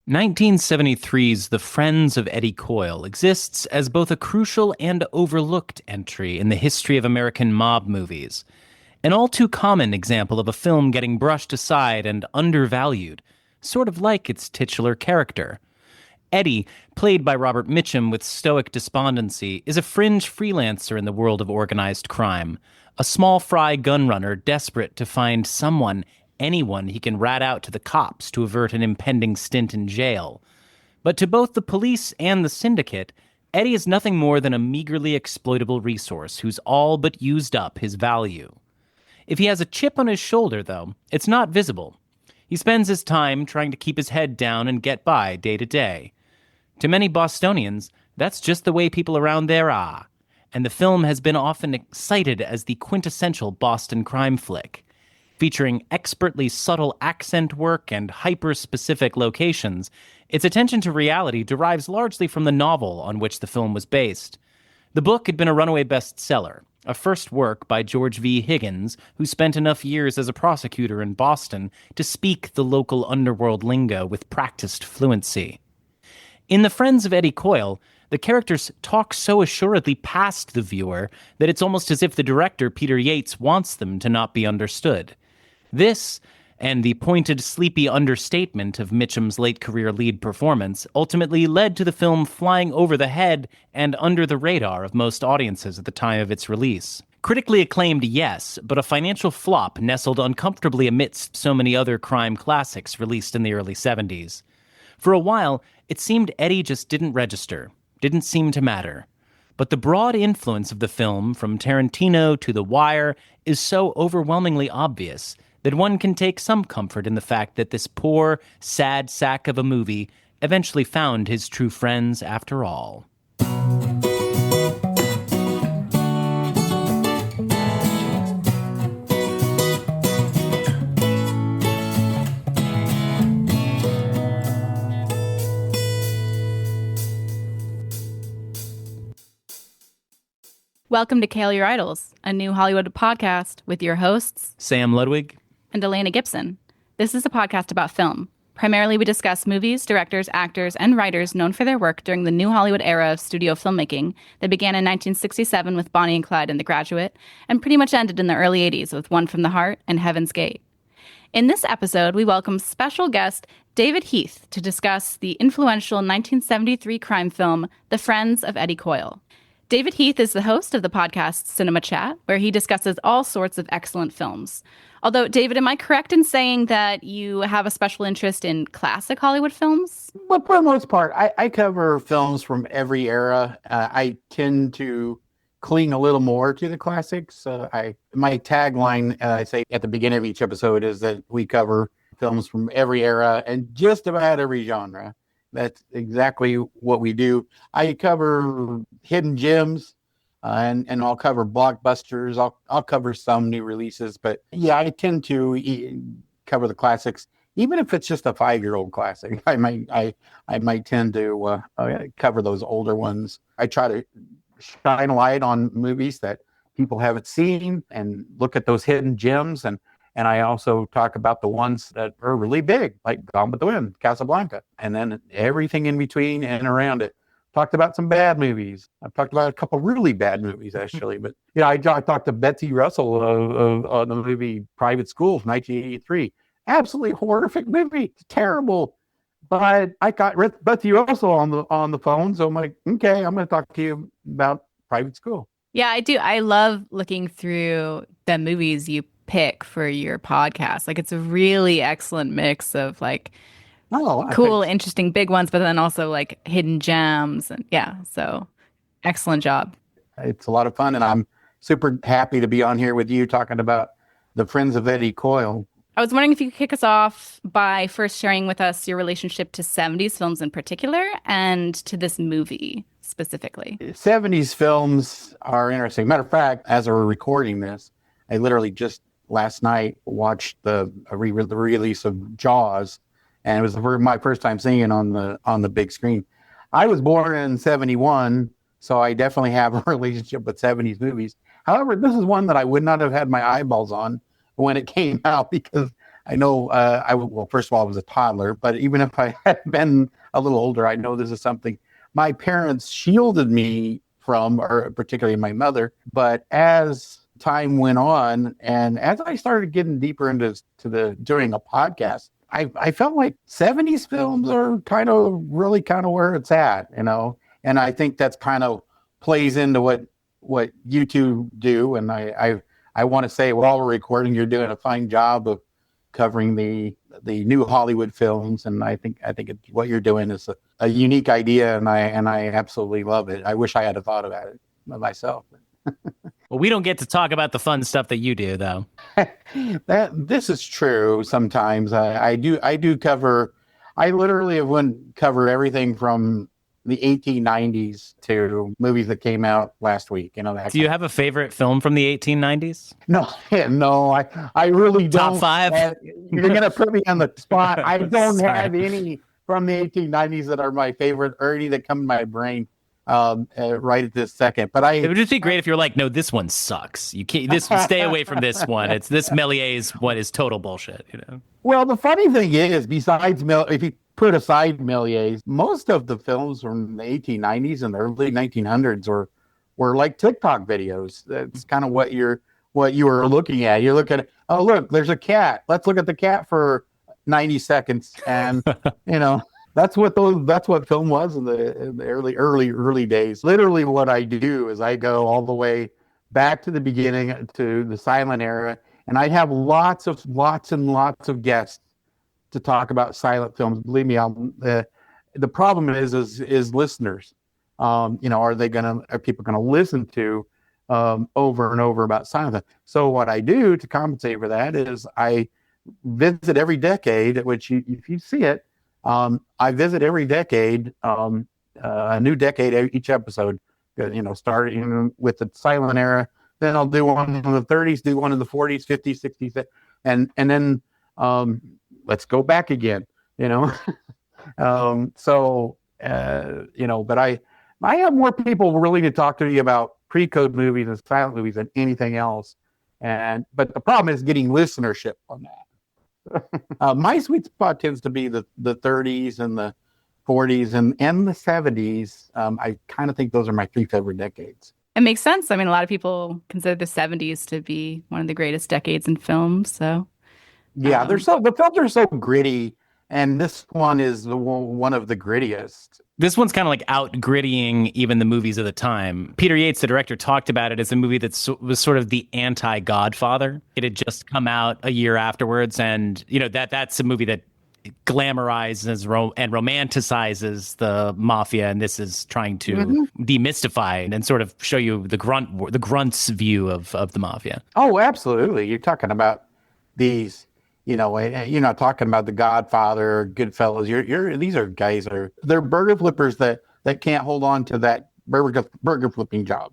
1973's The Friends of Eddie Coyle exists as both a crucial and overlooked entry in the history of American mob movies. An all too common example of a film getting brushed aside and undervalued, sort of like its titular character. Eddie, played by Robert Mitchum with stoic despondency, is a fringe freelancer in the world of organized crime, a small fry gunrunner desperate to find anyone he can rat out to the cops to avert an impending stint in jail. But to both the police and the syndicate, Eddie is nothing more than a meagerly exploitable resource who's all but used up his value. If he has a chip on his shoulder, though, it's not visible. He spends his time trying to keep his head down and get by day to day. To many Bostonians, that's just the way people around there are, and the film has been often cited as the quintessential Boston crime flick. Featuring expertly subtle accent work and hyper-specific locations, its attention to reality derives largely from the novel on which the film was based. The book had been a runaway bestseller, a first work by George V. Higgins, who spent enough years as a prosecutor in Boston to speak the local underworld lingo with practiced fluency. In The Friends of Eddie Coyle, the characters talk so assuredly past the viewer that it's almost as if the director, Peter Yates, wants them to not be understood. This, and the pointed, sleepy understatement of Mitchum's late-career lead performance, ultimately led to the film flying over the head and under the radar of most audiences at the time of its release. Critically acclaimed, yes, but a financial flop nestled uncomfortably amidst so many other crime classics released in the early 70s. For a while, it seemed Eddie just didn't register, didn't seem to matter. But the broad influence of the film, from Tarantino to The Wire, is so overwhelmingly obvious that one can take some comfort in the fact that this poor, sad sack of a movie eventually found his true friends after all. Welcome to Kale Your Idols, a new Hollywood podcast with your hosts, Sam Ludwig and Elena Gibson. This is a podcast about film. Primarily, we discuss movies, directors, actors, and writers known for their work during the new Hollywood era of studio filmmaking that began in 1967 with Bonnie and Clyde and The Graduate, and pretty much ended in the early 80s with One from the Heart and Heaven's Gate. In this episode, we welcome special guest David Heath to discuss the influential 1973 crime film, The Friends of Eddie Coyle. David Heath is the host of the podcast Cinema Chat, where he discusses all sorts of excellent films. Although, David, am I correct in saying that you have a special interest in classic Hollywood films? Well, for the most part, I cover films from every era. I tend to cling a little more to the classics. My tagline, I say at the beginning of each episode, is that we cover films from every era and just about every genre. That's exactly what we do. I cover hidden gems, and I'll cover blockbusters. I'll cover some new releases, but yeah, I tend to cover the classics, even if it's just a 5-year-old classic. I might tend to cover those older ones. I try to shine a light on movies that people haven't seen and look at those hidden gems, and I also talk about the ones that are really big, like Gone with the Wind, Casablanca, and then everything in between and around it. Talked about some bad movies. I've talked about a couple really bad movies, actually. But I talked to Betsy Russell of the movie Private School from 1983. Absolutely horrific movie. It's terrible. But I got Betsy Russell on the phone, so I'm like, okay, I'm going to talk to you about Private School. Yeah, I do. I love looking through the movies you pick for your podcast. Like, it's a really excellent mix of cool, interesting big ones, but then also like hidden gems. And yeah, so excellent job. It's a lot of fun, and I'm super happy to be on here with you talking about The Friends of Eddie Coyle. I was wondering if you could kick us off by first sharing with us your relationship to 70s films in particular and to this movie specifically. 70s films are interesting. Matter of fact, as we're recording this, I literally just last night watched the release of Jaws, and it was my first time seeing it on the big screen. I was born in 71, so I definitely have a relationship with 70s movies. However, this is one that I would not have had my eyeballs on when it came out, because I know, well, first of all, I was a toddler, but even if I had been a little older, I know this is something my parents shielded me from, or particularly my mother. But as time went on, and as I started getting deeper into doing a podcast, I felt like 70s films are kind of where it's at, and I think that's kind of plays into what you two do. And I want to say, while we're recording, you're doing a fine job of covering the new Hollywood films, and I think what you're doing is a unique idea, and I absolutely love it. I wish I had thought about it myself. Well, we don't get to talk about the fun stuff that you do, though. This is true. Sometimes I do cover. I literally have covered everything from the 1890s to movies that came out last week. Do you have a favorite film from the 1890s? No, I really don't. Top 5? You're going to put me on the spot. I don't have any from the 1890s that are my favorite, or any that come to my brain right at this second. But it would just be great if you're like, no, this one sucks. You can't. Stay away from this one. It's this Mélier's what is total bullshit. Well, the funny thing is, besides if you put aside Mélier's, most of the films from the 1890s and the early 1900s were like TikTok videos. That's kind of what you were looking at. You're looking at, oh, look, there's a cat. Let's look at the cat for 90 seconds. And, that's what film was in the early days. Literally what I do is I go all the way back to the beginning, to the silent era. And I have lots and lots of guests to talk about silent films. Believe me, the problem is listeners. Are people gonna listen to over and over about silent film? So what I do to compensate for that is I visit every decade, which if you see it, I visit every decade, a new decade each episode. Starting with the silent era, then I'll do one in the 30s, do one in the 40s, 50s, 60s, and then let's go back again, but I have more people willing to talk to me about pre-code movies and silent movies than anything else. But the problem is getting listenership on that. My sweet spot tends to be the 30s and the 40s and the 70s. I kind of think those are my 3 favorite decades. It makes sense. I mean, a lot of people consider the 70s to be one of the greatest decades in film. So, yeah, the films are so gritty, and this one is one of the grittiest. This one's kind of like out grittying even the movies of the time. Peter Yates, the director, talked about it as a movie that was sort of the anti-Godfather. It had just come out a year afterwards, and that's a movie that glamorizes and romanticizes the mafia, and this is trying to demystify and sort of show you the grunt's view of the mafia. Oh, absolutely. You're talking about these. You're not talking about The Godfather, Goodfellas. These are guys they're burger flippers that can't hold on to that burger flipping job,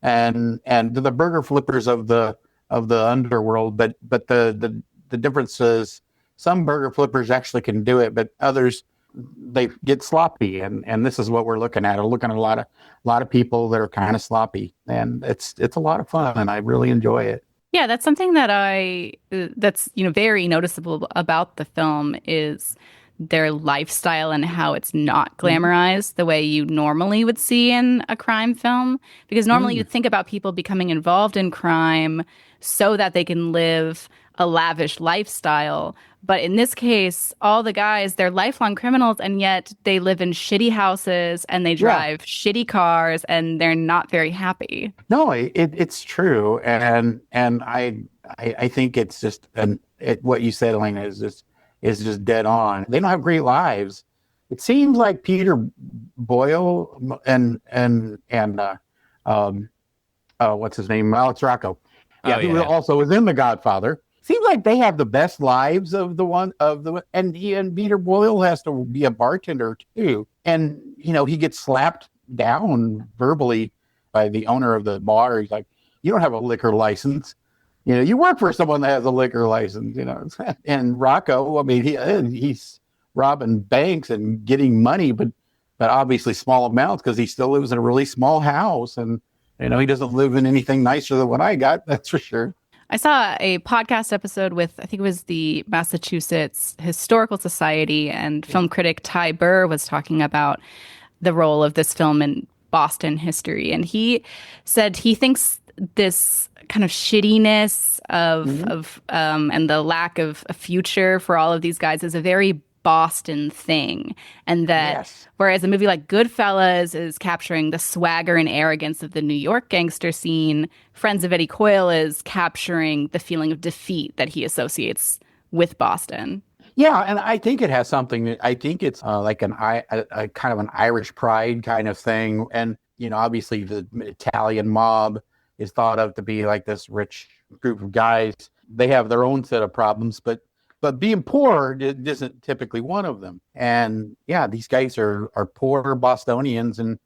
and the burger flippers of the underworld. But the difference is some burger flippers actually can do it, but others they get sloppy, and this is what we're looking at. We're looking at a lot of people that are kind of sloppy, and it's a lot of fun, and I really enjoy it. Yeah, that's something that's very noticeable about the film is their lifestyle and how it's not glamorized the way you normally would see in a crime film. Because normally you'd think about people becoming involved in crime so that they can live a lavish lifestyle. But in this case, all the guys, they're lifelong criminals, and yet they live in shitty houses and they drive shitty cars, and they're not very happy. No, it's true, and I think it's just what you said, Elena, is just dead on. They don't have great lives. It seems like Peter Boyle and what's his name, Alex Rocco, who also was in The Godfather. Seems like they have the best lives and Peter Boyle has to be a bartender too. And, he gets slapped down verbally by the owner of the bar. He's like, you don't have a liquor license. You work for someone that has a liquor license, And Rocco, I mean, he's robbing banks and getting money, but obviously small amounts because he still lives in a really small house. And, he doesn't live in anything nicer than what I got. That's for sure. I saw a podcast episode with, I think it was the Massachusetts Historical Society, and film critic Ty Burr was talking about the role of this film in Boston history. And he said he thinks this kind of shittiness and the lack of a future for all of these guys is a very Boston thing. And that whereas a movie like Goodfellas is capturing the swagger and arrogance of the New York gangster scene, Friends of Eddie Coyle is capturing the feeling of defeat that he associates with Boston. Yeah, and I think it has something. I think it's like a kind of an Irish pride kind of thing. And, obviously the Italian mob is thought of to be like this rich group of guys. They have their own set of problems, but being poor isn't typically one of them. And yeah, these guys are poor Bostonians, and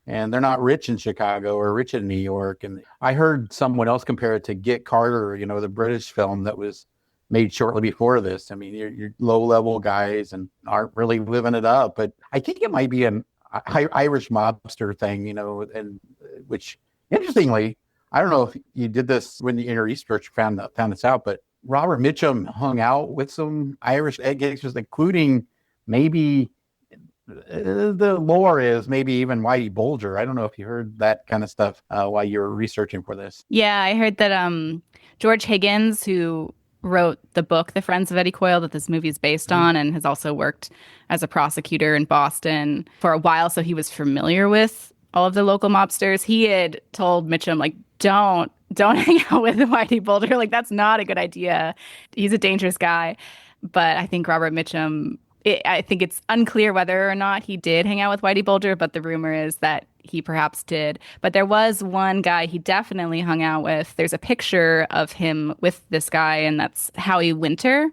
they're not rich in Chicago or rich in New York. And I heard someone else compare it to Get Carter, the British film that was made shortly before this. I mean, you're low-level guys and aren't really living it up. But I think it might be an Irish mobster thing, and which, interestingly, I don't know if you did this when the inner research found this out, but Robert Mitchum hung out with some Irish gangsters, including maybe the lore is maybe even Whitey Bulger. I don't know if you heard that kind of stuff while you were researching for this. Yeah, I heard that George Higgins, who wrote the book The Friends of Eddie Coyle that this movie is based on, and has also worked as a prosecutor in Boston for a while, so he was familiar with all of the local mobsters. He had told Mitchum, like, don't hang out with Whitey Bulger. Like, that's not a good idea. He's a dangerous guy. But I think Robert Mitchum, I think it's unclear whether or not he did hang out with Whitey Bulger, but the rumor is that he perhaps did. But there was one guy he definitely hung out with. There's a picture of him with this guy, and that's Howie Winter,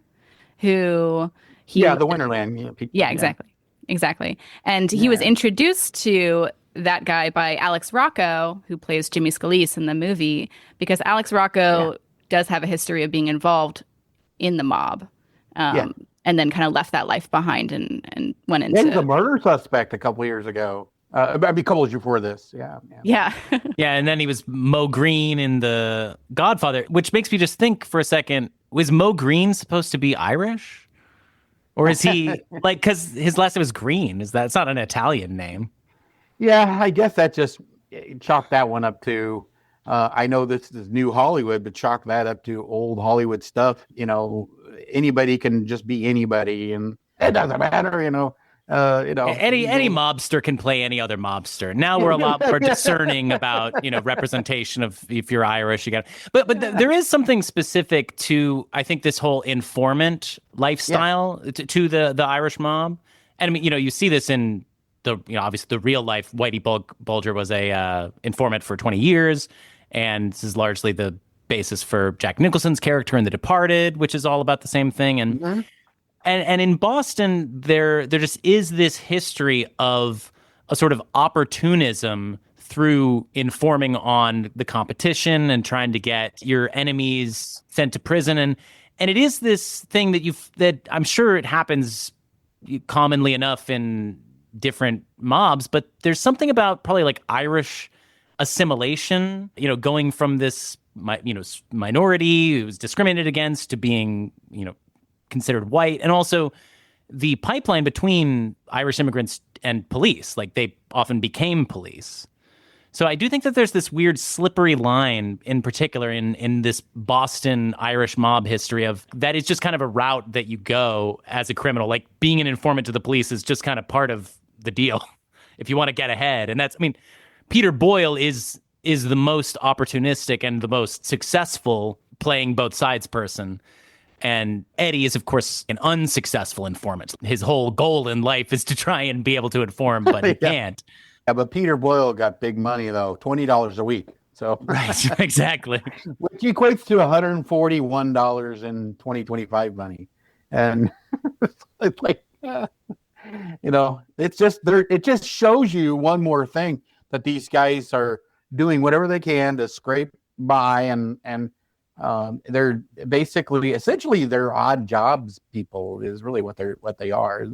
who the Winterland. Yeah, exactly. Exactly. And he was introduced to that guy by Alex Rocco, who plays Jimmy Scalise in the movie, because Alex Rocco does have a history of being involved in the mob, and then kind of left that life behind and went into... He was a murder suspect a couple of years ago. A couple of years before this. Yeah. Yeah, and then he was Mo Green in The Godfather, which makes me just think for a second, was Mo Green supposed to be Irish? Or is he, because his last name was Green. It's not an Italian name. Yeah, I guess that just chalk that one up to, I know this is new Hollywood, but chalk that up to old Hollywood stuff. Anybody can just be anybody, and it doesn't matter, Any mobster can play any other mobster. Now we're a lot more discerning about, representation of if you're Irish, you got. But there is something specific to, I think, this whole informant lifestyle to the Irish mob. And I mean, you see this in obviously the real life. Whitey Bulger was a informant for 20 years. And this is largely the basis for Jack Nicholson's character in The Departed, which is all about the same thing. And and in Boston, there just is this history of a sort of opportunism through informing on the competition and trying to get your enemies sent to prison. And it is this thing that I'm sure it happens commonly enough in different mobs, but there's something about probably like Irish assimilation, going from this, minority who was discriminated against to being, considered white, and also the pipeline between Irish immigrants and police. Like, they often became police. So I do think that there's this weird slippery line, in particular in this Boston Irish mob history, of that is just kind of a route that you go as a criminal. Like, being an informant to the police is just kind of part of the deal if you want to get ahead. And Peter Boyle is the most opportunistic and the most successful playing both sides person. And Eddie is, of course, an unsuccessful informant. His whole goal in life is to try and be able to inform, but he can't. Yeah, but Peter Boyle got big money, though, $20 a week. So right, exactly. Which equates to $141 in 2025 money. And it's like, it's just there. It just shows you one more thing, that these guys are doing whatever they can to scrape by, and they're essentially they're odd jobs people is really what they are.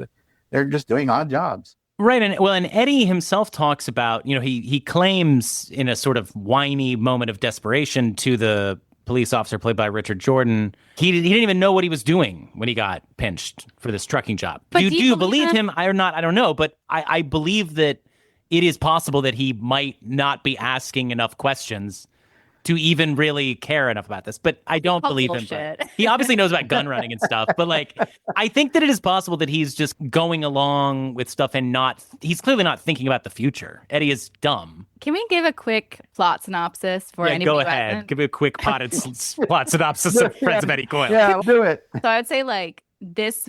They're just doing odd jobs. Right. And Eddie himself talks about, he claims in a sort of whiny moment of desperation to the police officer played by Richard Jordan, he didn't even know what he was doing when he got pinched for this trucking job. But do you believe him? Or not? I don't know, but I believe that it is possible that he might not be asking enough questions to even really care enough about this. But I don't believe him. He obviously knows about gun running and stuff. But like, I think that it is possible that he's just going along with stuff and he's clearly not thinking about the future. Eddie is dumb. Can we give a quick plot synopsis for anybody? Go ahead. Give me a quick plot synopsis of Friends of Eddie Coyle. Yeah, we'll do it. So I would say like this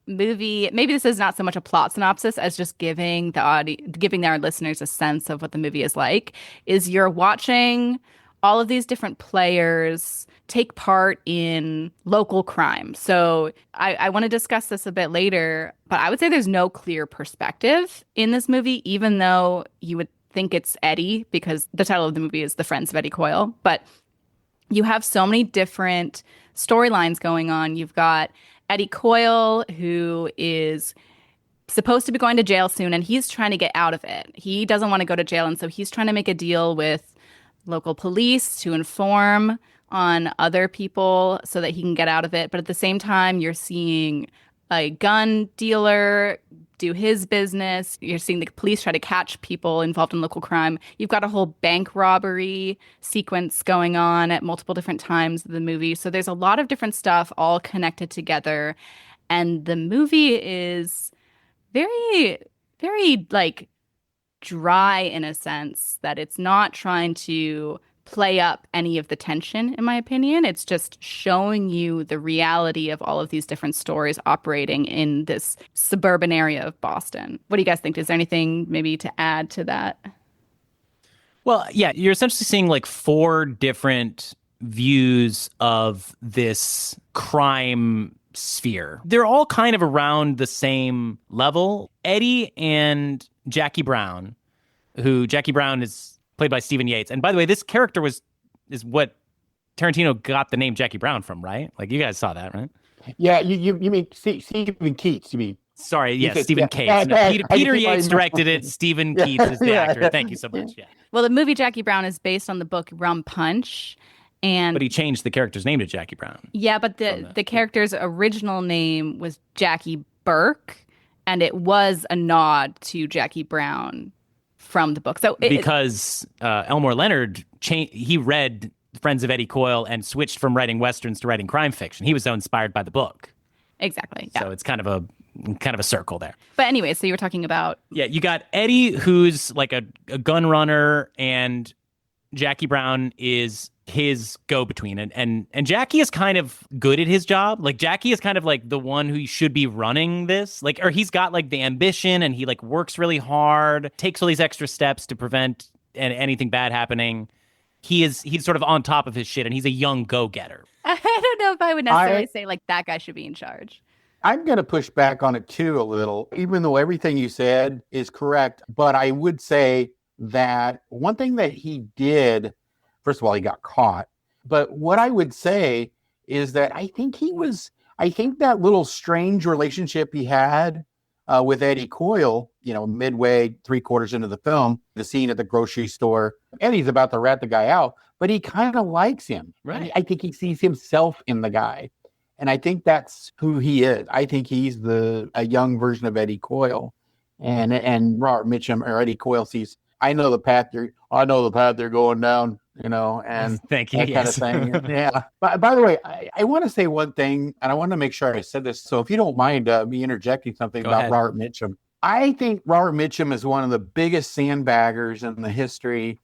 movie, maybe this is not so much a plot synopsis as just giving our listeners a sense of what the movie is like, is you're watching all of these different players take part in local crime. So I want to discuss this a bit later, but I would say there's no clear perspective in this movie, even though you would think it's Eddie because the title of the movie is The Friends of Eddie Coyle. But you have so many different storylines going on. You've got Eddie Coyle, who is supposed to be going to jail soon, and he's trying to get out of it. He doesn't want to go to jail, and so he's trying to make a deal with local police to inform on other people so that he can get out of it. But at the same time, you're seeing a gun dealer do his business. You're seeing the police try to catch people involved in local crime. You've got a whole bank robbery sequence going on at multiple different times of the movie. So there's a lot of different stuff all connected together. And the movie is very, very like dry in a sense that it's not trying to play up any of the tension, in my opinion. It's just showing you the reality of all of these different stories operating in this suburban area of Boston. What do you guys think? Is there anything maybe to add to that? Well, yeah, you're essentially seeing like 4 different views of this crime sphere. They're all kind of around the same level. Eddie and Jackie Brown, who Jackie Brown is played by Stephen Yates. And by the way, this character is what Tarantino got the name Jackie Brown from, right? Like you guys saw that, right? Yeah, you mean Stephen Keats, you mean? Sorry, yes, Stephen Keats. No, Peter Yates directed it. Stephen Keats is the actor. Thank you so much. Yeah. Well, the movie Jackie Brown is based on the book Rum Punch. But he changed the character's name to Jackie Brown. Yeah, but the character's original name was Jackie Burke, and it was a nod to Jackie Brown from the book. So because Elmore Leonard he read Friends of Eddie Coyle and switched from writing westerns to writing crime fiction. He was so inspired by the book. Exactly. Yeah. So it's kind of a circle there. But anyway, so you were talking about you got Eddie, who's like a gun runner, and Jackie Brown is his go-between, and Jackie is kind of good at his job. Like Jackie is kind of like the one who should be running this, like, or he's got like the ambition and he like works really hard, takes all these extra steps to prevent anything bad happening. He's sort of on top of his shit, and he's a young go-getter. I don't know if I would necessarily say like that guy should be in charge. I'm going to push back on it too a little, even though everything you said is correct. But I would say that one thing that he did, first of all, he got caught. But what I would say is that I think that little strange relationship he had with Eddie Coyle, midway, 3/4 into the film, the scene at the grocery store, Eddie's about to rat the guy out, but he kind of likes him. Right. I think he sees himself in the guy. And I think that's who he is. I think he's a young version of Eddie Coyle. And Robert Mitchum or Eddie Coyle sees, I know the path they're going down, and thank you. That yes. kind of thing. Yeah. But by the way, I want to say one thing, and I want to make sure I said this. So if you don't mind me interjecting something about Robert Mitchum, I think Robert Mitchum is one of the biggest sandbaggers in the history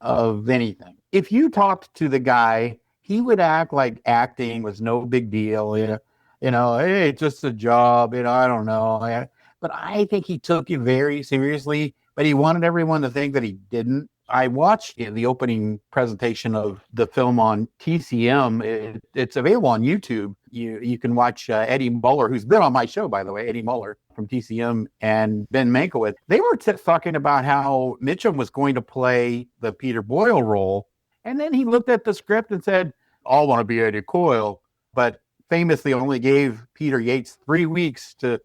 of anything. If you talked to the guy, he would act like acting was no big deal. Hey, it's just a job. I don't know. But I think he took it very seriously. But he wanted everyone to think that he didn't. I watched the opening presentation of the film on TCM. It's available on YouTube. You can watch Eddie Muller, who's been on my show, by the way, Eddie Muller from TCM, and Ben Mankiewicz. They were talking about how Mitchum was going to play the Peter Boyle role. And then he looked at the script and said, I want to be Eddie Coyle. But famously only gave Peter Yates 3 weeks to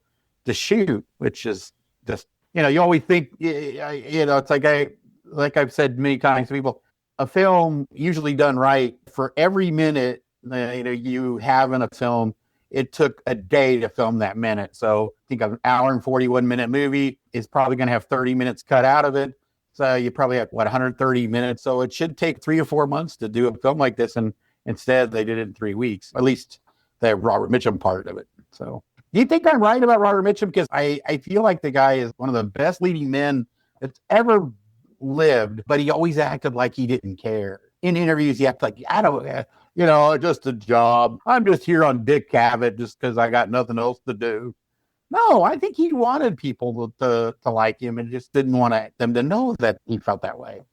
shoot, which is just, you always think, it's like I've said many times to people, a film usually done right, for every minute you have in a film, it took a day to film that minute. So I think an hour and 41-minute movie is probably going to have 30 minutes cut out of it. So you probably have 130 minutes. So it should take 3 or 4 months to do a film like this. And instead they did it in 3 weeks, at least the Robert Mitchum part of it. So do you think I'm right about Robert Mitchum? Because I feel like the guy is one of the best leading men that's ever lived, but he always acted like he didn't care. In interviews, he acted like, I don't, just a job. I'm just here on Dick Cavett just because I got nothing else to do. No, I think he wanted people to like him and just didn't want them to know that he felt that way.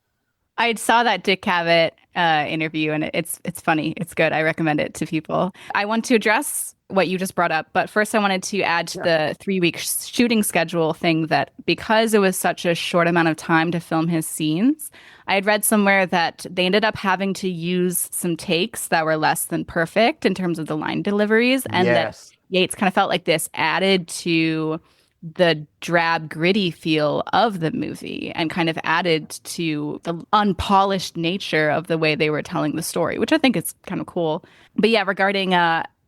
I saw that Dick Cavett interview, and it's funny. It's good. I recommend it to people. I want to address what you just brought up, but first I wanted to add to the 3-week shooting schedule thing, that because it was such a short amount of time to film his scenes, I had read somewhere that they ended up having to use some takes that were less than perfect in terms of the line deliveries, and that Yates kind of felt like this added to the drab, gritty feel of the movie and kind of added to the unpolished nature of the way they were telling the story, which I think is kind of cool. But yeah, regarding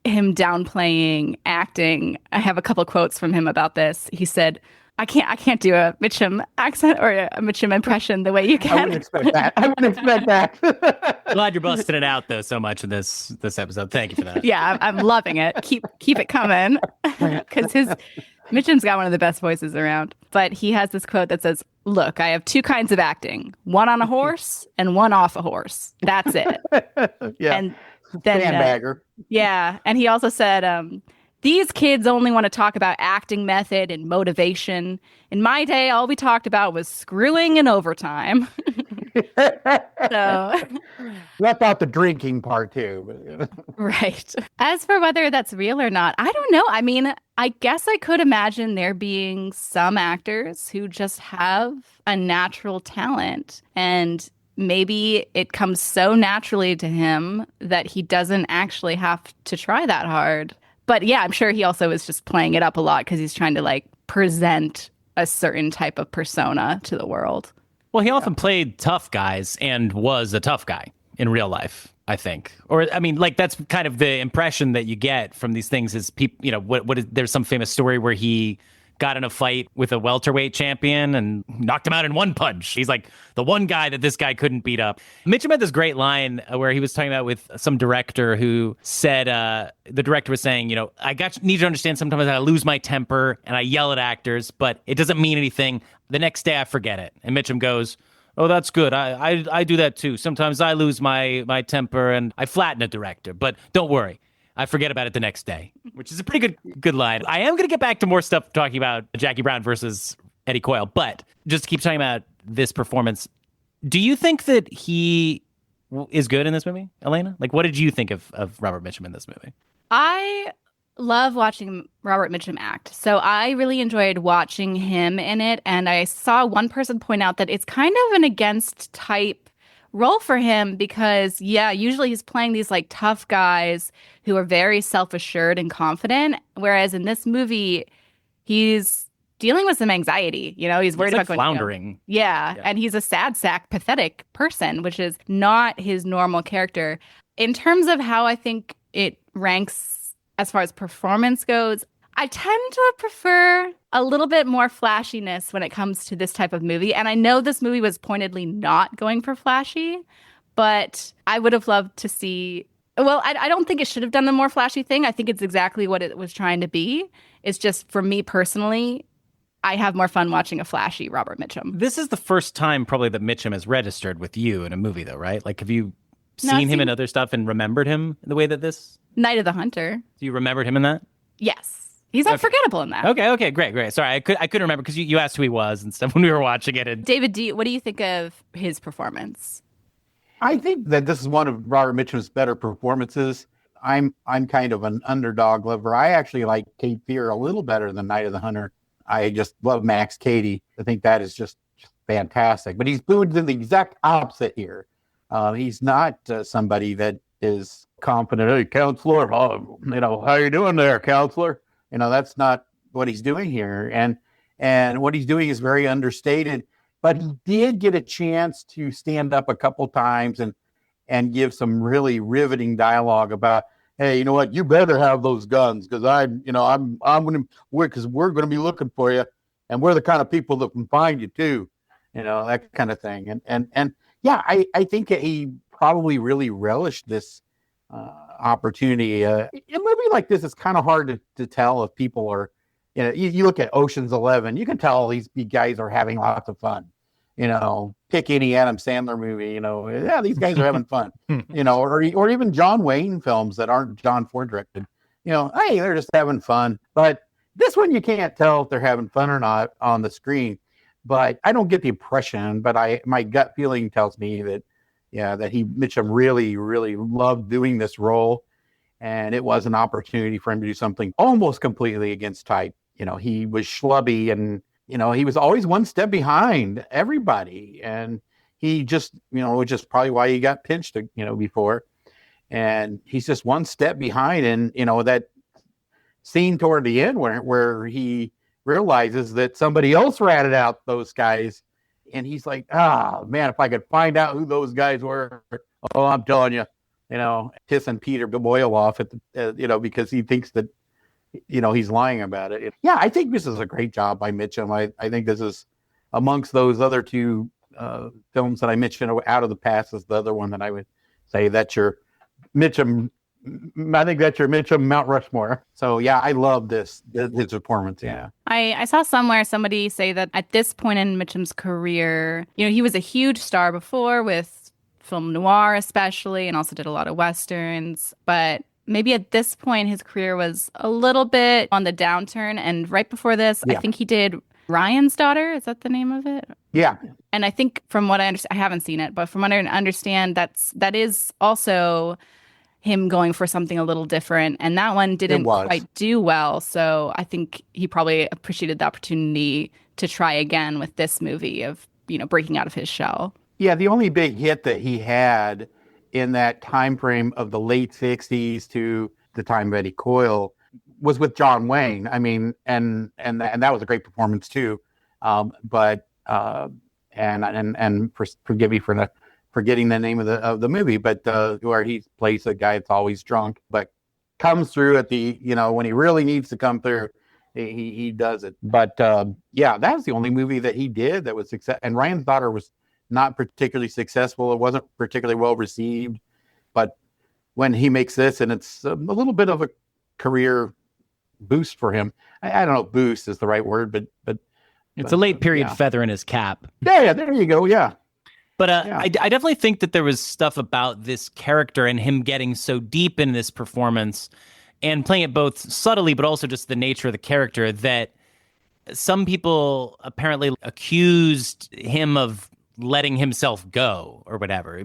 him downplaying acting, I have a couple quotes from him about this. He said, I can't do a Mitchum accent or a Mitchum impression the way you can. I wouldn't expect that. Glad you're busting it out though so much in this episode. Thank you for that. Yeah, I'm loving it. Keep it coming, because Mitchum's got one of the best voices around. But he has this quote that says, "Look, I have 2 kinds of acting: one on a horse and one off a horse. That's it." Yeah. And then Sandbagger. yeah, and he also said, "These kids only want to talk about acting method and motivation. In my day, all we talked about was screwing and overtime." So, left out the drinking part too. right. As for whether that's real or not, I don't know. I mean, I guess I could imagine there being some actors who just have a natural talent, and maybe it comes so naturally to him that he doesn't actually have to try that hard. But yeah, I'm sure he also is just playing it up a lot because he's trying to present a certain type of persona to the world. Well, he often played tough guys and was a tough guy in real life, I think. Or, I mean, that's kind of the impression that you get from these things is people, there's some famous story where he got in a fight with a welterweight champion and knocked him out in one punch. He's like the one guy that this guy couldn't beat up. Mitchum had this great line where he was talking about with some director who said, the director was saying, need to understand sometimes I lose my temper and I yell at actors, but it doesn't mean anything. The next day I forget it. And Mitchum goes, "Oh, that's good. I do that too. Sometimes I lose my temper and I flatten a director, but don't worry. I forget about it the next day," which is a pretty good line. I am going to get back to more stuff talking about Jackie Brown versus Eddie Coyle, but just to keep talking about this performance, do you think that he is good in this movie, Elena? What did you think of Robert Mitchum in this movie? I love watching Robert Mitchum act. So I really enjoyed watching him in it. And I saw one person point out that it's kind of an against type role for him because, yeah, usually he's playing these tough guys who are very self-assured and confident. Whereas in this movie, he's dealing with some anxiety. He's worried about floundering. Yeah. And he's a sad sack, pathetic person, which is not his normal character. In terms of how I think it ranks as far as performance goes, I tend to prefer a little bit more flashiness when it comes to this type of movie. And I know this movie was pointedly not going for flashy, but I would have loved to see... Well, I don't think it should have done the more flashy thing. I think it's exactly what it was trying to be. It's just, for me personally, I have more fun watching a flashy Robert Mitchum. This is the first time probably that Mitchum has registered with you in a movie, though, right? Have you seen him in other stuff and remembered him the way that this... Night of the Hunter. Do you remembered him in that? Yes. He's unforgettable in that. Okay, great. Sorry, I couldn't remember because you asked who he was and stuff when we were watching it. And... David, what do you think of his performance? I think that this is one of Robert Mitchum's better performances. I'm kind of an underdog lover. I actually like Cape Fear a little better than Night of the Hunter. I just love Max Cady. I think that is just fantastic. But he's doing the exact opposite here. He's not somebody that is confident. "Hey, counselor, how you doing there, counselor?" That's not what he's doing here. And what he's doing is very understated. but he did get a chance to stand up a couple times and give some really riveting dialogue about, hey, you know what, you better have those guns because we're going to be looking for you, and we're the kind of people that can find you too, that kind of thing. And yeah, I think he probably really relished this opportunity. A movie like this is kind of hard to tell if people are, you look at Ocean's 11, you can tell these guys are having lots of fun. Pick any Adam Sandler movie, yeah, these guys are having fun, or even John Wayne films that aren't John Ford directed, hey, they're just having fun. But this one, you can't tell if they're having fun or not on the screen. But I don't get the impression, but my gut feeling tells me that, that Mitchum really, really loved doing this role. And it was an opportunity for him to do something almost completely against type. He was schlubby and, he was always one step behind everybody. And he just, which is probably why he got pinched, before. And he's just one step behind. And, that scene toward the end where he realizes that somebody else ratted out those guys. And he's like, man, if I could find out who those guys were, I'm telling you, pissing Peter Boyle off at the, because he thinks that, he's lying about it. Yeah, I think this is a great job by Mitchum. I think this is amongst those other two films that I mentioned out of the past is the other one that I would say that's your Mitchum. I think that's your Mitchum Mount Rushmore. So yeah, I love his performance. Yeah. I saw somewhere somebody say that at this point in Mitchum's career, he was a huge star before with film noir especially, and also did a lot of Westerns, but maybe at this point his career was a little bit on the downturn. And right before this, I think he did Ryan's Daughter. Is that the name of it? Yeah. And I think from what I understand, I haven't seen it, but from what I understand, that is also him going for something a little different. And that one didn't quite do well. So I think he probably appreciated the opportunity to try again with this movie of, breaking out of his shell. Yeah, the only big hit that he had in that time frame of the late 60s to the time of Eddie Coyle was with John Wayne. I mean, and that was a great performance too. But forgive me for forgetting the name of the movie, but where he plays a guy that's always drunk, but comes through at the, when he really needs to come through, he does it. But yeah, that was the only movie that he did that was success. And Ryan's Daughter was not particularly successful. It wasn't particularly well received, but when he makes this, and it's a little bit of a career boost for him. I don't know if boost is the right word, but it's a late period feather in his cap. Yeah, there you go. Yeah. But I definitely think that there was stuff about this character and him getting so deep in this performance and playing it both subtly, but also just the nature of the character that some people apparently accused him of letting himself go or whatever,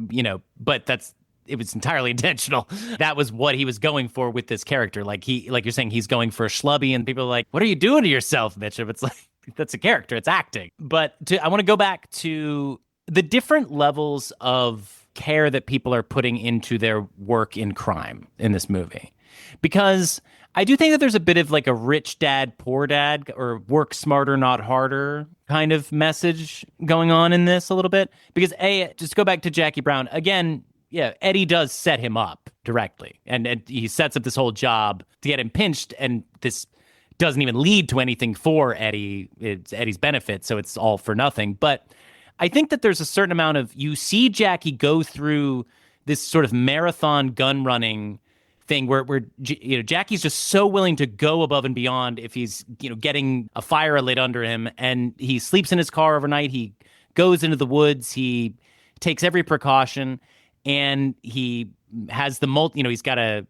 but it was entirely intentional. That was what he was going for with this character. Like you're saying, he's going for a schlubby, and people are like, what are you doing to yourself, Mitchum? It's like, that's a character, it's acting. But I want to go back to the different levels of care that people are putting into their work in crime in this movie. Because I do think that there's a bit of like a rich dad, poor dad, or work smarter, not harder kind of message going on in this a little bit. Because just go back to Jackie Brown again. Yeah, Eddie does set him up directly, and he sets up this whole job to get him pinched, and this doesn't even lead to anything for Eddie. It's Eddie's benefit, so it's all for nothing. But I think that there's a certain amount of, you see Jackie go through this sort of marathon gun running thing where Jackie's just so willing to go above and beyond if he's getting a fire lit under him, and he sleeps in his car overnight. He goes into the woods. He takes every precaution, and he has he's got to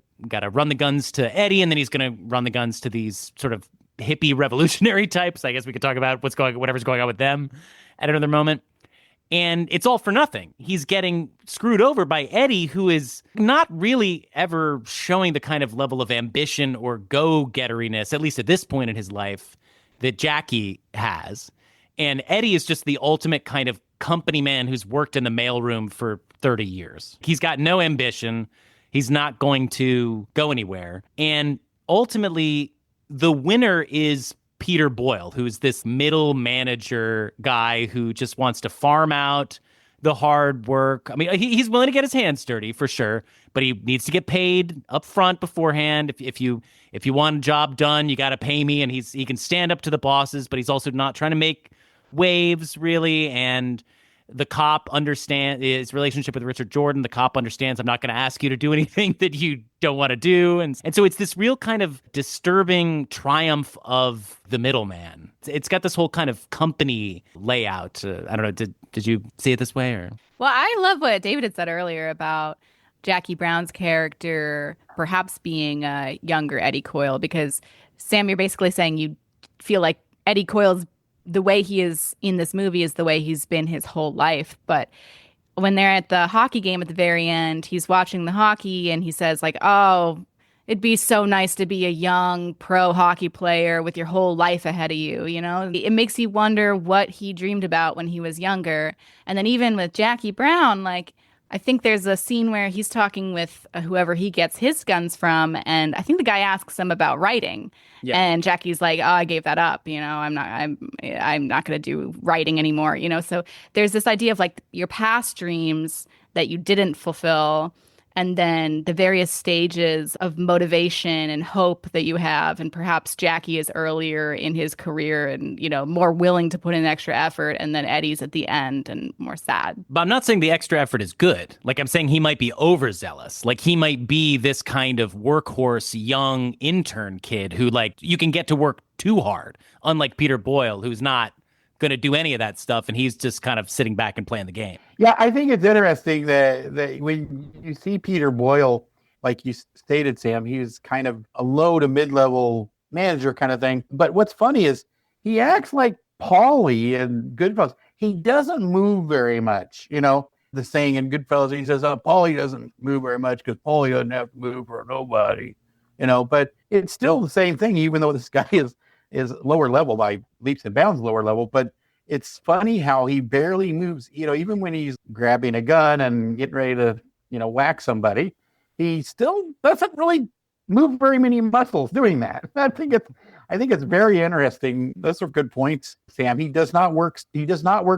run the guns to Eddie, and then he's going to run the guns to these sort of hippie revolutionary types. I guess we could talk about whatever's going on with them at another moment. And it's all for nothing. He's getting screwed over by Eddie, who is not really ever showing the kind of level of ambition or go-getteriness, at least at this point in his life, that Jackie has. And Eddie is just the ultimate kind of company man who's worked in the mailroom for 30 years. He's got no ambition. He's not going to go anywhere. And ultimately, the winner is Peter Boyle, who's this middle manager guy who just wants to farm out the hard work. I mean, he's willing to get his hands dirty for sure, but he needs to get paid up front beforehand. If you want a job done, you got to pay me. And he can stand up to the bosses, but he's also not trying to make waves really. And the cop understands his relationship with Richard Jordan. The cop understands I'm not going to ask you to do anything that you don't want to do. And so it's this real kind of disturbing triumph of the middleman. It's got this whole kind of company layout. I don't know. Did you see it this way? Or? Well, I love what David had said earlier about Jackie Brown's character perhaps being a younger Eddie Coyle, because Sam, you're basically saying you feel like Eddie Coyle's the way he is in this movie is the way he's been his whole life. But when they're at the hockey game at the very end, he's watching the hockey and he says like, oh, it'd be so nice to be a young pro hockey player with your whole life ahead of you. You know, it makes you wonder what he dreamed about when he was younger. And then even with Jackie Brown, like, I think there's a scene where he's talking with whoever he gets his guns from, and I think the guy asks him about writing, and Jackie's like, "Oh, I gave that up. You know, I'm not going to do writing anymore. You know." So there's this idea of like your past dreams that you didn't fulfill, and then the various stages of motivation and hope that you have. And perhaps Jackie is earlier in his career and, you know, more willing to put in extra effort. And then Eddie's at the end and more sad. But I'm not saying the extra effort is good. Like, I'm saying he might be overzealous. Like, he might be this kind of workhorse young intern kid who, like, you can get to work too hard, unlike Peter Boyle, who's not going to do any of that stuff, and he's just kind of sitting back and playing the game. Yeah, I think it's interesting that when you see Peter Boyle, like you stated, Sam, he's kind of a low to mid-level manager kind of thing. But what's funny is he acts like Paulie in Goodfellas. He doesn't move very much. You know, the saying in Goodfellas, he says, Paulie doesn't move very much because Paulie doesn't have to move for nobody. You know, but it's still the same thing, even though this guy is lower level by leaps and bounds lower level. But it's funny how he barely moves, you know, even when he's grabbing a gun and getting ready to, you know, whack somebody, he still doesn't really move very many muscles doing that. I think it's very interesting. Those are good points, Sam. He does not work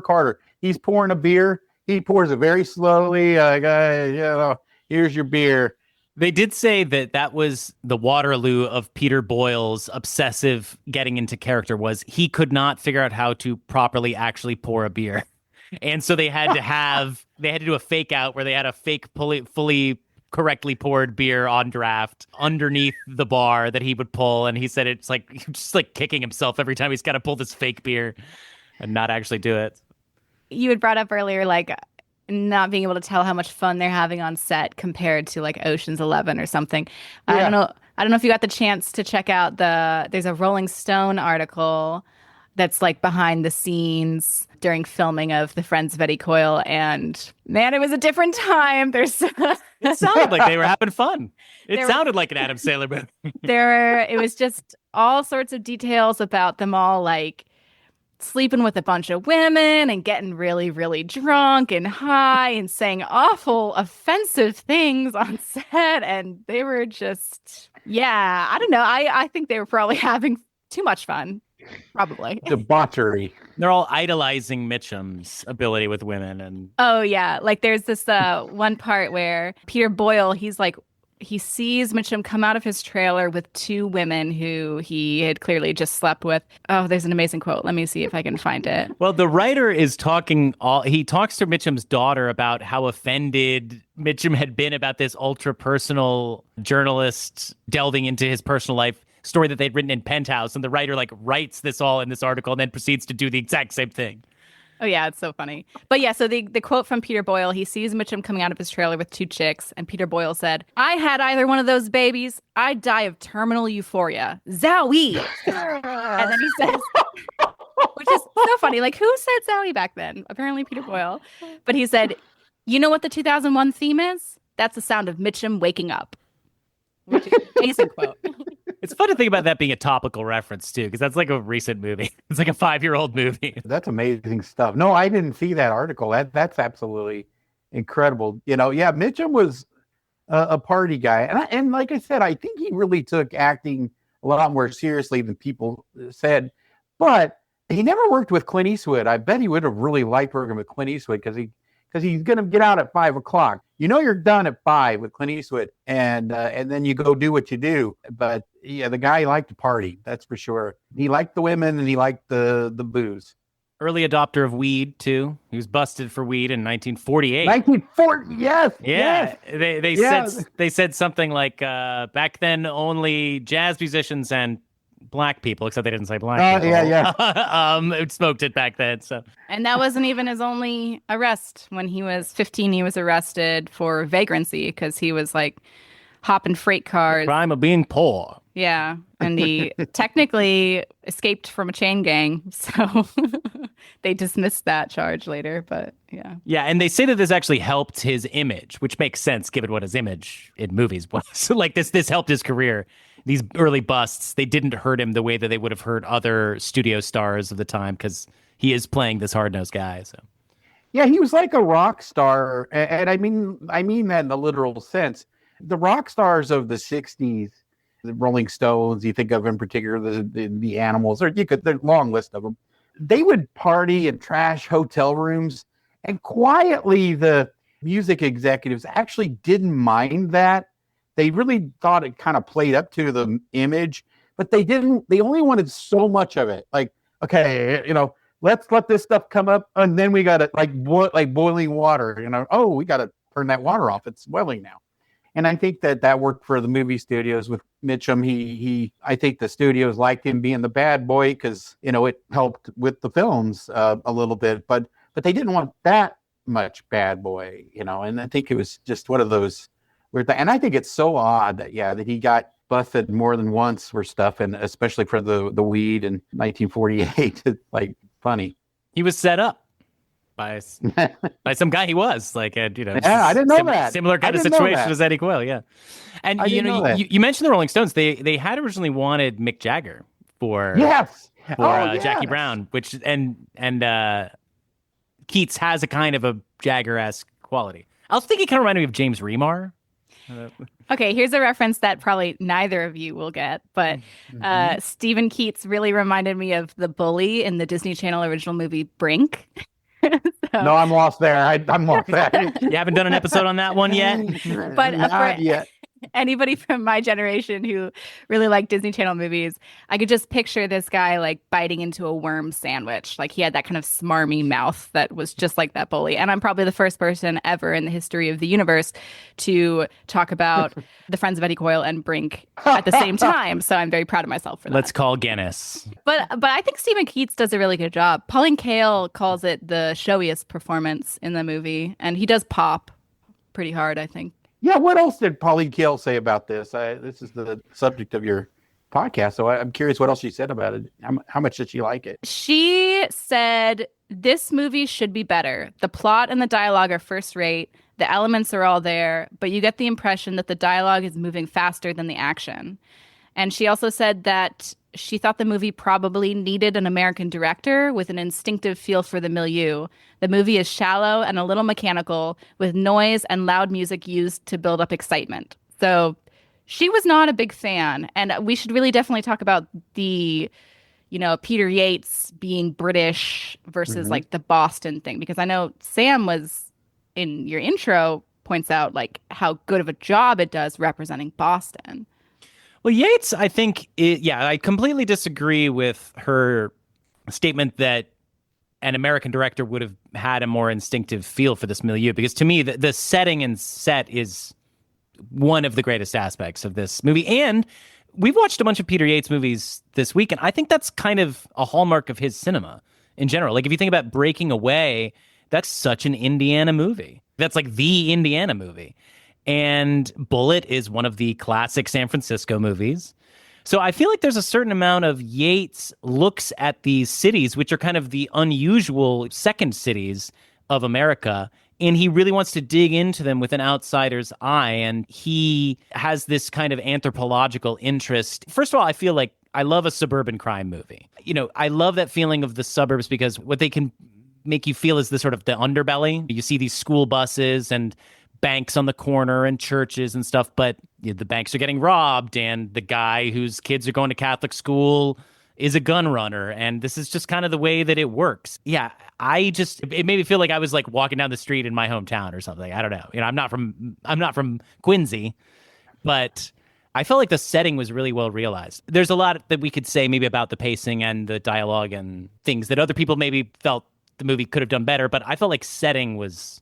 harder. He's pouring a beer. He pours it very slowly. You know, here's your beer. They did say that was the Waterloo of Peter Boyle's obsessive getting into character, was he could not figure out how to properly actually pour a beer. And so they had to do a fake out where they had a fake fully correctly poured beer on draft underneath the bar that he would pull. And he said it's like just like kicking himself every time he's got to pull this fake beer and not actually do it. You had brought up earlier, like, not being able to tell how much fun they're having on set compared to like Ocean's 11 or something. Yeah. I don't know if you got the chance to check out there's a Rolling Stone article that's like behind the scenes during filming of The Friends of Eddie Coyle, and man, it was a different time. It sounded like they were having fun. It sounded like an Adam Sandler movie. It was just all sorts of details about them all like sleeping with a bunch of women and getting really, really drunk and high and saying awful, offensive things on set. And they were just, yeah, I don't know. I think they were probably having too much fun. Probably. Debauchery. They're all idolizing Mitchum's ability with women. And oh, yeah. Like there's this one part where Peter Boyle, he sees Mitchum come out of his trailer with two women who he had clearly just slept with. Oh, there's an amazing quote. Let me see if I can find it. Well, the writer is he talks to Mitchum's daughter about how offended Mitchum had been about this ultra-personal journalist delving into his personal life story that they'd written in Penthouse. And the writer like writes this all in this article and then proceeds to do the exact same thing. Oh, yeah, it's so funny. But yeah, so the quote from Peter Boyle, he sees Mitchum coming out of his trailer with two chicks, and Peter Boyle said, "I had either one of those babies, I'd die of terminal euphoria. Zowie!" And then he says, which is so funny, like, who said Zowie back then? Apparently Peter Boyle. But he said, "You know what the 2001 theme is? That's the sound of Mitchum waking up." Which is an amazing quote. It's fun to think about that being a topical reference, too, because that's like a recent movie. It's like a 5-year-old movie. That's amazing stuff. No, I didn't see that article. That's absolutely incredible. You know, yeah, Mitchum was a party guy. And like I said, I think he really took acting a lot more seriously than people said. But he never worked with Clint Eastwood. I bet he would have really liked working with Clint Eastwood because he's going to get out at 5:00. You're done at 5 with Clint Eastwood, and then you go do what you do. But yeah, the guy liked to party, that's for sure. He liked the women and he liked the booze. Early adopter of weed too. He was busted for weed in 1948. 1940, yes. Yeah, yes. They said something like back then only jazz musicians and black people, except they didn't say black people. Yeah. Smoked it back then. So, and that wasn't even his only arrest. When he was 15, he was arrested for vagrancy because he was like hopping freight cars. Crime of being poor. Yeah, and he technically escaped from a chain gang, so they dismissed that charge later, but yeah. Yeah, and they say that this actually helped his image, which makes sense given what his image in movies was. So like this helped his career. These early busts, they didn't hurt him the way that they would have hurt other studio stars of the time because he is playing this hard-nosed guy, so. Yeah, he was like a rock star, and I mean that in the literal sense. The rock stars of the 60s, the Rolling Stones, you think of in particular the Animals, or there's a long list of them. They would party and trash hotel rooms, and quietly the music executives actually didn't mind that. They really thought it kind of played up to the image, but they didn't. They only wanted so much of it. Like, okay, let's let this stuff come up, and then we got to like boiling water. Oh, we got to turn that water off. It's boiling now. And I think that worked for the movie studios with Mitchum. I think the studios liked him being the bad boy because, it helped with the films a little bit, but they didn't want that much bad boy, and I think it was just one of those weird things. And I think it's so odd that he got busted more than once for stuff, and especially for the weed in 1948. It's like funny. He was set up by some guy. He was like, I didn't know that. Similar kind of situation as Eddie Coyle, yeah. And you mentioned the Rolling Stones. They had originally wanted Mick Jagger for Jackie Brown, which and Keats has a kind of a Jagger-esque quality. I was thinking it kind of reminded me of James Remar. Okay, here's a reference that probably neither of you will get, but Stephen Keats really reminded me of the bully in the Disney Channel original movie Brink. No, I'm lost there. I'm lost there. You haven't done an episode on that one yet? But Not yet. Anybody from my generation who really liked Disney Channel movies, I could just picture this guy like biting into a worm sandwich. Like he had that kind of smarmy mouth that was just like that bully. And I'm probably the first person ever in the history of the universe to talk about the Friends of Eddie Coyle and Brink at the same time. So I'm very proud of myself for that. Let's call Guinness. But I think Stephen Keats does a really good job. Pauline Kael calls it the showiest performance in the movie, and he does pop pretty hard, I think. Yeah, what else did Pauline Kael say about this? This is the subject of your podcast, so I'm curious what else she said about it. How much did she like it? She said, this movie should be better. The plot and the dialogue are first rate. The elements are all there, but you get the impression that the dialogue is moving faster than the action. And she also said that she thought the movie probably needed an American director with an instinctive feel for the milieu. The movie is shallow and a little mechanical, with noise and loud music used to build up excitement. So she was not a big fan. And we should really definitely talk about the, Peter Yates being British versus like the Boston thing, because I know Sam was in your intro points out like how good of a job it does representing Boston. Well, Yates, I think, I completely disagree with her statement that an American director would have had a more instinctive feel for this milieu, because to me, the setting and set is one of the greatest aspects of this movie. And we've watched a bunch of Peter Yates movies this week, and I think that's kind of a hallmark of his cinema in general. Like, if you think about Breaking Away, that's such an Indiana movie. That's like the Indiana movie. And Bullet is one of the classic San Francisco movies. So I feel like there's a certain amount of Yates looks at these cities, which are kind of the unusual second cities of America, and he really wants to dig into them with an outsider's eye. And he has this kind of anthropological interest. First of all, I feel like I love a suburban crime movie. I love that feeling of the suburbs, because what they can make you feel is the sort of the underbelly. You see these school buses and banks on the corner and churches and stuff, but the banks are getting robbed, and the guy whose kids are going to Catholic school is a gun runner, and this is just kind of the way that it works. Yeah, it made me feel like I was like walking down the street in my hometown or something. I don't know. I'm not from Quincy, but I felt like the setting was really well realized. There's a lot that we could say maybe about the pacing and the dialogue and things that other people maybe felt the movie could have done better, but I felt like setting was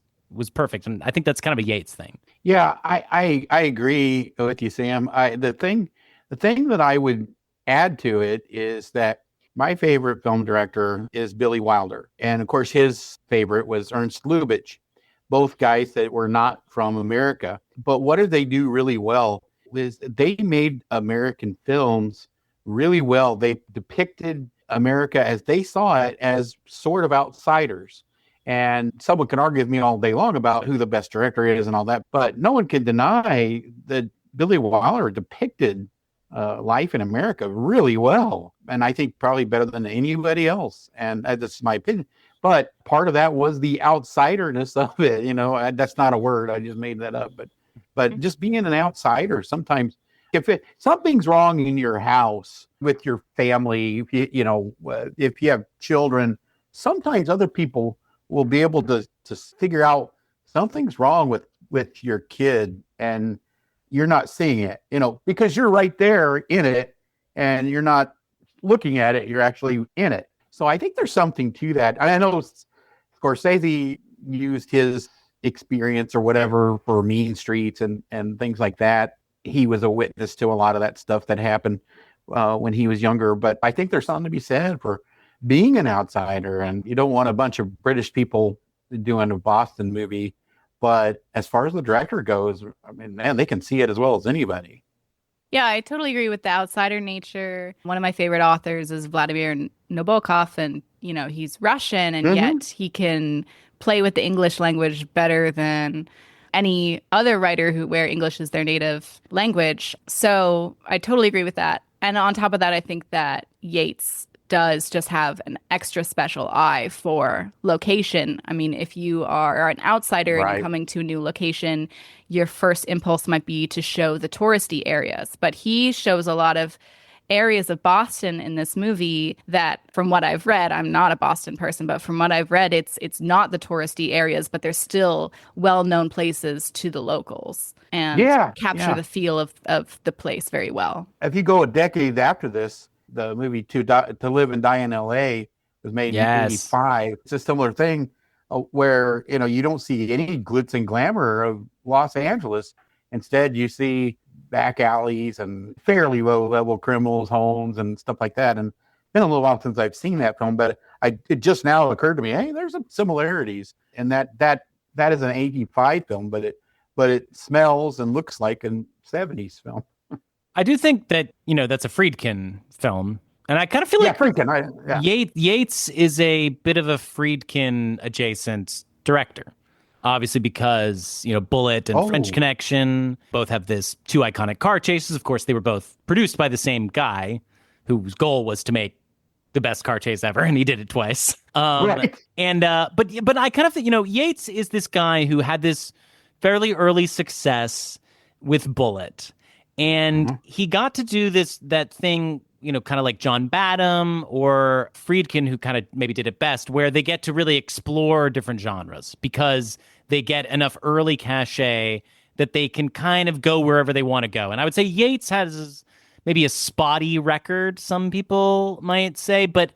perfect, and I think that's kind of a Yates thing. Yeah, I agree with you, Sam. The thing that I would add to it is that my favorite film director is Billy Wilder, and of course his favorite was Ernst Lubitsch, both guys that were not from America. But what did they do really well is they made American films really well. They depicted America as they saw it, as sort of outsiders. And someone can argue with me all day long about who the best director is and all that, but no one can deny that Billy Wilder depicted life in America really well. And I think probably better than anybody else. And that's my opinion. But part of that was the outsiderness of it. That's not a word. I just made that up. But just being an outsider, sometimes if something's wrong in your house with your family, if you have children, sometimes other people will be able to figure out something's wrong with your kid, and you're not seeing it, because you're right there in it and you're not looking at it. You're actually in it. So I think there's something to that. I know Scorsese used his experience or whatever for Mean Streets and things like that. He was a witness to a lot of that stuff that happened when he was younger. But I think there's something to be said for being an outsider, and you don't want a bunch of British people doing a Boston movie. But as far as the director goes, I mean, man, they can see it as well as anybody. Yeah, I totally agree with the outsider nature. One of my favorite authors is Vladimir Nabokov, and he's Russian, and yet he can play with the English language better than any other writer where English is their native language. So I totally agree with that. And on top of that, I think that Yates does just have an extra special eye for location. I mean, if you are an outsider and you're coming to a new location, your first impulse might be to show the touristy areas. But he shows a lot of areas of Boston in this movie that, from what I've read, I'm not a Boston person, but from what I've read, it's not the touristy areas, but they're still well-known places to the locals, and capture the feel of the place very well. If you go a decade after this, the movie To Live and Die in L.A. was made in 1985. It's a similar thing where, you don't see any glitz and glamour of Los Angeles. Instead, you see back alleys and fairly low-level criminals' homes and stuff like that. And it's been a little while since I've seen that film, but it just now occurred to me, hey, there's some similarities. And that is an 85 film, but it smells and looks like a 70s film. I do think that, that's a Friedkin film. And I kind of feel like Friedkin, Yates is a bit of a Friedkin adjacent director. Obviously because, Bullet and French Connection both have this two iconic car chases. Of course, they were both produced by the same guy whose goal was to make the best car chase ever, and he did it twice. And but I kind of think, Yates is this guy who had this fairly early success with Bullet. And he got to do that thing, kind of like John Badham or Friedkin, who kind of maybe did it best, where they get to really explore different genres because they get enough early cachet that they can kind of go wherever they want to go. And I would say Yates has maybe a spotty record, some people might say, but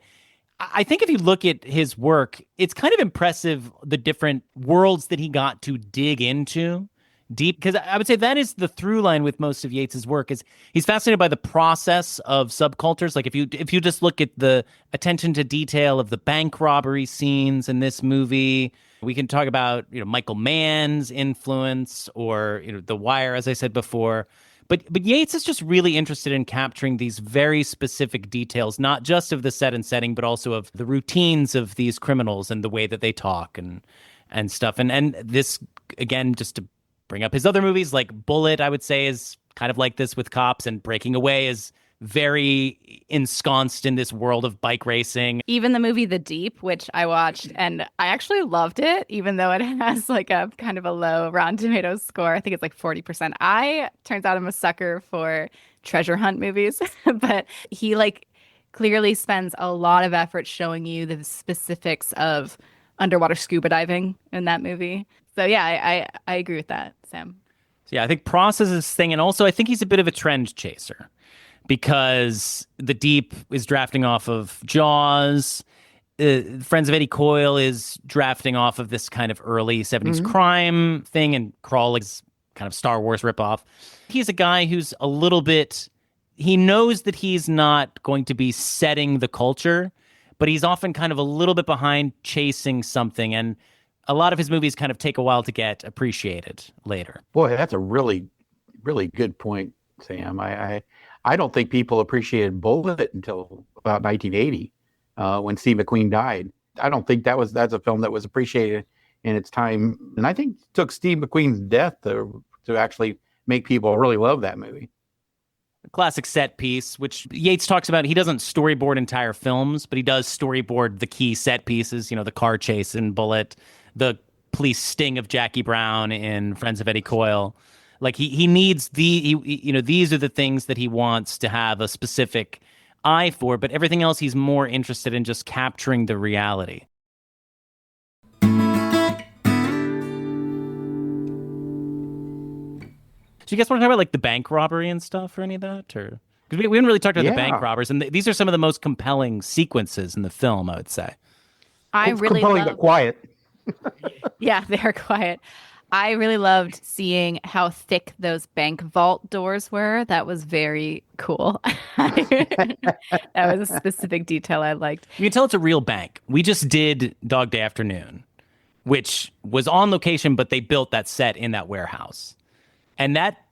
I think if you look at his work, it's kind of impressive, the different worlds that he got to dig into deep, because I would say that is the through line with most of Yates's work, is he's fascinated by the process of subcultures. Like if you just look at the attention to detail of the bank robbery scenes in this movie, we can talk about Michael Mann's influence, or The Wire, as I said before. But Yates is just really interested in capturing these very specific details, not just of the set and setting, but also of the routines of these criminals and the way that they talk and stuff. And this, again, just to bring up his other movies, like Bullet, I would say, is kind of like this with cops, and Breaking Away is very ensconced in this world of bike racing. Even the movie The Deep, which I watched, and I actually loved it, even though it has like a kind of a low Rotten Tomatoes score. I think it's like 40%. Turns out I'm a sucker for treasure hunt movies, but he like clearly spends a lot of effort showing you the specifics of underwater scuba diving in that movie. So yeah, I agree with that, Sam. So yeah, I think Pross is his thing, and also I think he's a bit of a trend chaser because The Deep is drafting off of Jaws. Friends of Eddie Coyle is drafting off of this kind of early 70s crime thing, and Crawl is kind of Star Wars ripoff. He's a guy who's a little bit, he knows that he's not going to be setting the culture, but he's often kind of a little bit behind chasing something, and a lot of his movies kind of take a while to get appreciated later. Boy, that's a really, really good point, Sam. I don't think people appreciated Bullet until about 1980, when Steve McQueen died. I don't think that's a film that was appreciated in its time, and I think it took Steve McQueen's death to actually make people really love that movie. A classic set piece, which Yates talks about. He doesn't storyboard entire films, but he does storyboard the key set pieces. You know, the car chase in Bullet, the police sting of Jackie Brown in Friends of Eddie Coyle. Like he needs these are the things that he wants to have a specific eye for, but everything else he's more interested in just capturing the reality. Do you guys want to talk about like the bank robbery and stuff or any of that? Or because we haven't really talked about the bank robbers, and these are some of the most compelling sequences in the film, I would say. I really compelling but quiet. Yeah, they're quiet. I really loved seeing how thick those bank vault doors were. That was very cool. That was a specific detail I liked. You can tell it's a real bank. We just did Dog Day Afternoon, which was on location, but they built that set in that warehouse. And that,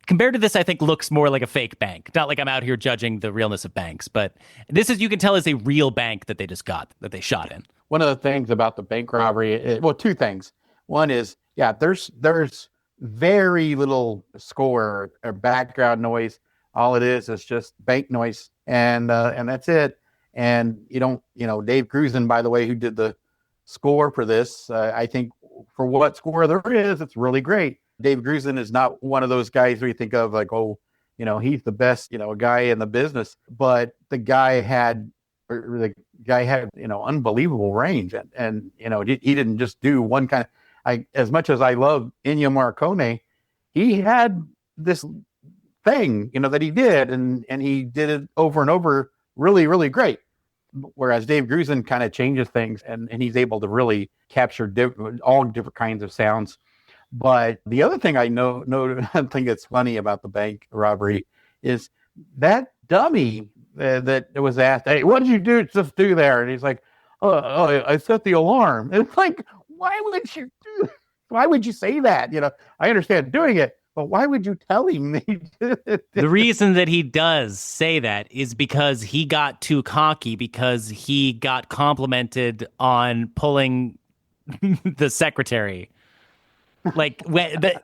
compared to this, I think looks more like a fake bank. Not like I'm out here judging the realness of banks, but this is, you can tell, is a real bank that they just got, that they shot in. One of the things about the bank robbery, well, two things. One is, there's very little score or background noise. All it is just bank noise, and that's it. And Dave Grusin, by the way, who did the score for this, I think for what score there is, it's really great. Dave Grusin is not one of those guys where you think of like, he's the best, guy in the business, but the guy had unbelievable range, and he didn't just do one kind of. As much as I love Ennio Morricone, he had this thing, that he did, and he did it over and over really, really great. Whereas Dave Grusin kind of changes things, and he's able to really capture all different kinds of sounds. But the other thing I think it's funny about the bank robbery is that dummy that was asked, "Hey, what did you just do there?" And he's like, "Oh, I set the alarm." And it's like, why would you say that? I understand doing it, but why would you tell him? The reason that he does say that is because he got too cocky, because he got complimented on pulling the secretary. Like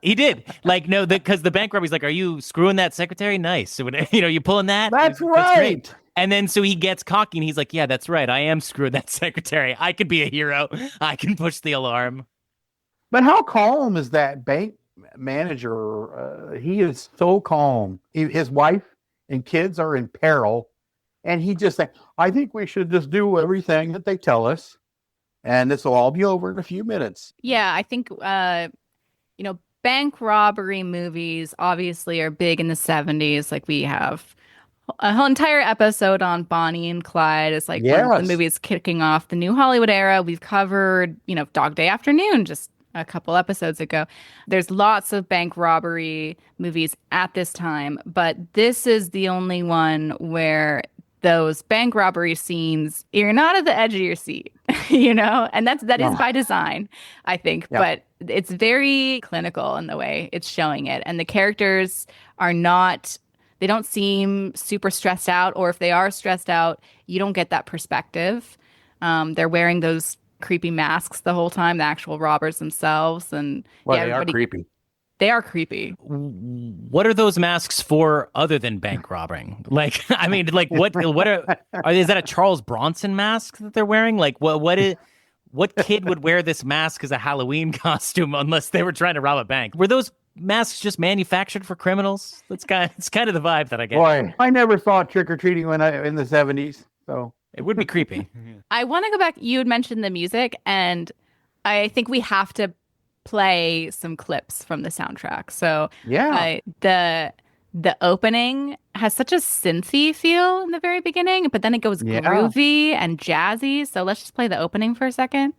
he did, because the bank robber's like, "Are you screwing that secretary? Nice." So you pulling that? That's right. That's great. And then so he gets cocky and he's like, "Yeah, that's right. I am screwing that secretary. I could be a hero. I can push the alarm." But how calm is that bank manager? He is so calm. His wife and kids are in peril, and he just like, "I think we should just do everything that they tell us, and this will all be over in a few minutes." Yeah, I think bank robbery movies obviously are big in the 70s. Like we have a whole entire episode on Bonnie and Clyde. It's like one of the movies kicking off the new Hollywood era. We've covered, Dog Day Afternoon just a couple episodes ago. There's lots of bank robbery movies at this time, but this is the only one where those bank robbery scenes, you're not at the edge of your seat, and that is by design, I think. Yep. But it's very clinical in the way it's showing it. And the characters they don't seem super stressed out, or if they are stressed out, you don't get that perspective. They're wearing those creepy masks the whole time, the actual robbers themselves. And they are creepy. They are creepy. What are those masks for other than bank robbing? Like, I mean, like what is that a Charles Bronson mask that they're wearing? Like what kid would wear this mask as a Halloween costume unless they were trying to rob a bank? Were those masks just manufactured for criminals? It's kind of the vibe that I get. Boy, I never thought trick-or-treating in the 70s, so it would be creepy. I want to go back. You had mentioned the music, and I think we have to play some clips from the soundtrack. So yeah, the opening has such a synthy feel in the very beginning, but then it goes groovy and jazzy. So let's just play the opening for a second.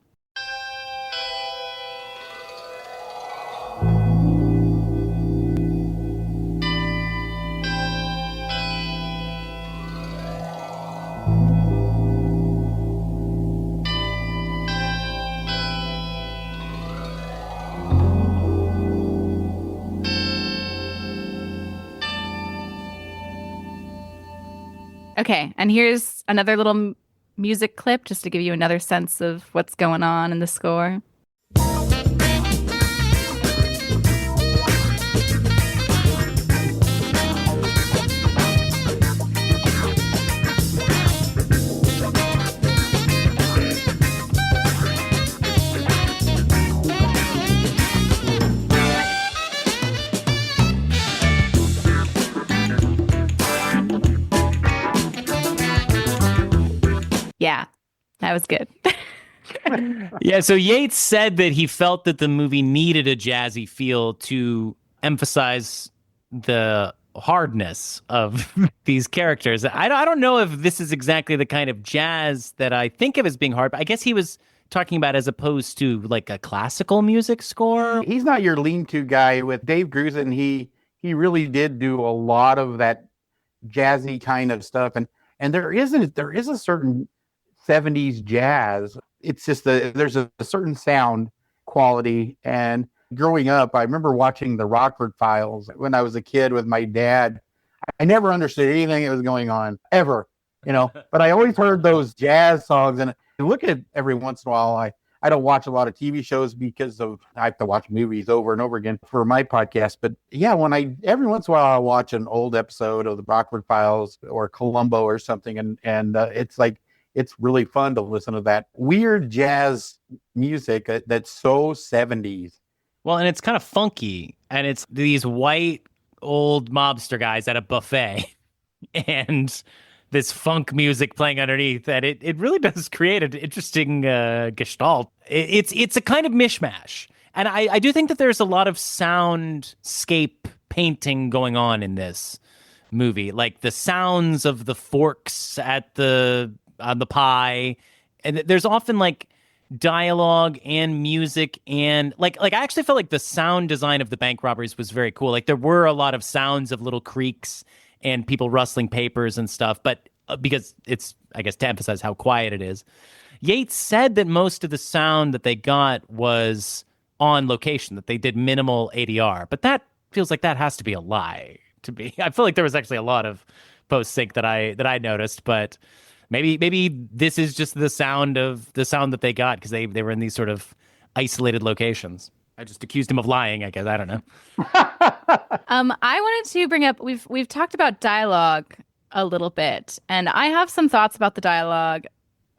Okay, and here's another little music clip just to give you another sense of what's going on in the score. Yeah, that was good. Yeah, so Yates said that he felt that the movie needed a jazzy feel to emphasize the hardness of these characters. I don't know if this is exactly the kind of jazz that I think of as being hard, but I guess he was talking about as opposed to like a classical music score. He's not your lean-to guy. With Dave Grusin, he really did do a lot of that jazzy kind of stuff, and there is a certain 70s jazz. It's just there's a certain sound quality. And growing up, I remember watching the Rockford Files when I was a kid with my dad. I never understood anything that was going on ever, but I always heard those jazz songs. And I look at every once in a while. I don't watch a lot of TV shows because I have to watch movies over and over again for my podcast. But yeah, every once in a while I watch an old episode of the Rockford Files or Columbo or something, and it's like, it's really fun to listen to that weird jazz music that's so 70s. Well, and it's kind of funky, and it's these white old mobster guys at a buffet and this funk music playing underneath, that it really does create an interesting gestalt. It's a kind of mishmash. And I do think that there's a lot of soundscape painting going on in this movie, like the sounds of the forks on the pie, and there's often like dialogue and music, and like I actually felt like the sound design of the bank robberies was very cool. Like there were a lot of sounds of little creaks and people rustling papers and stuff, but because it's, I guess, to emphasize how quiet it is. Yates said that most of the sound that they got was on location, that they did minimal ADR, but that feels like that has to be a lie to me. I feel like there was actually a lot of post sync that I noticed, but maybe this is just the sound that they got because they were in these sort of isolated locations. I just accused him of lying, I guess. I don't know. I wanted to bring up, we've talked about dialogue a little bit, and I have some thoughts about the dialogue,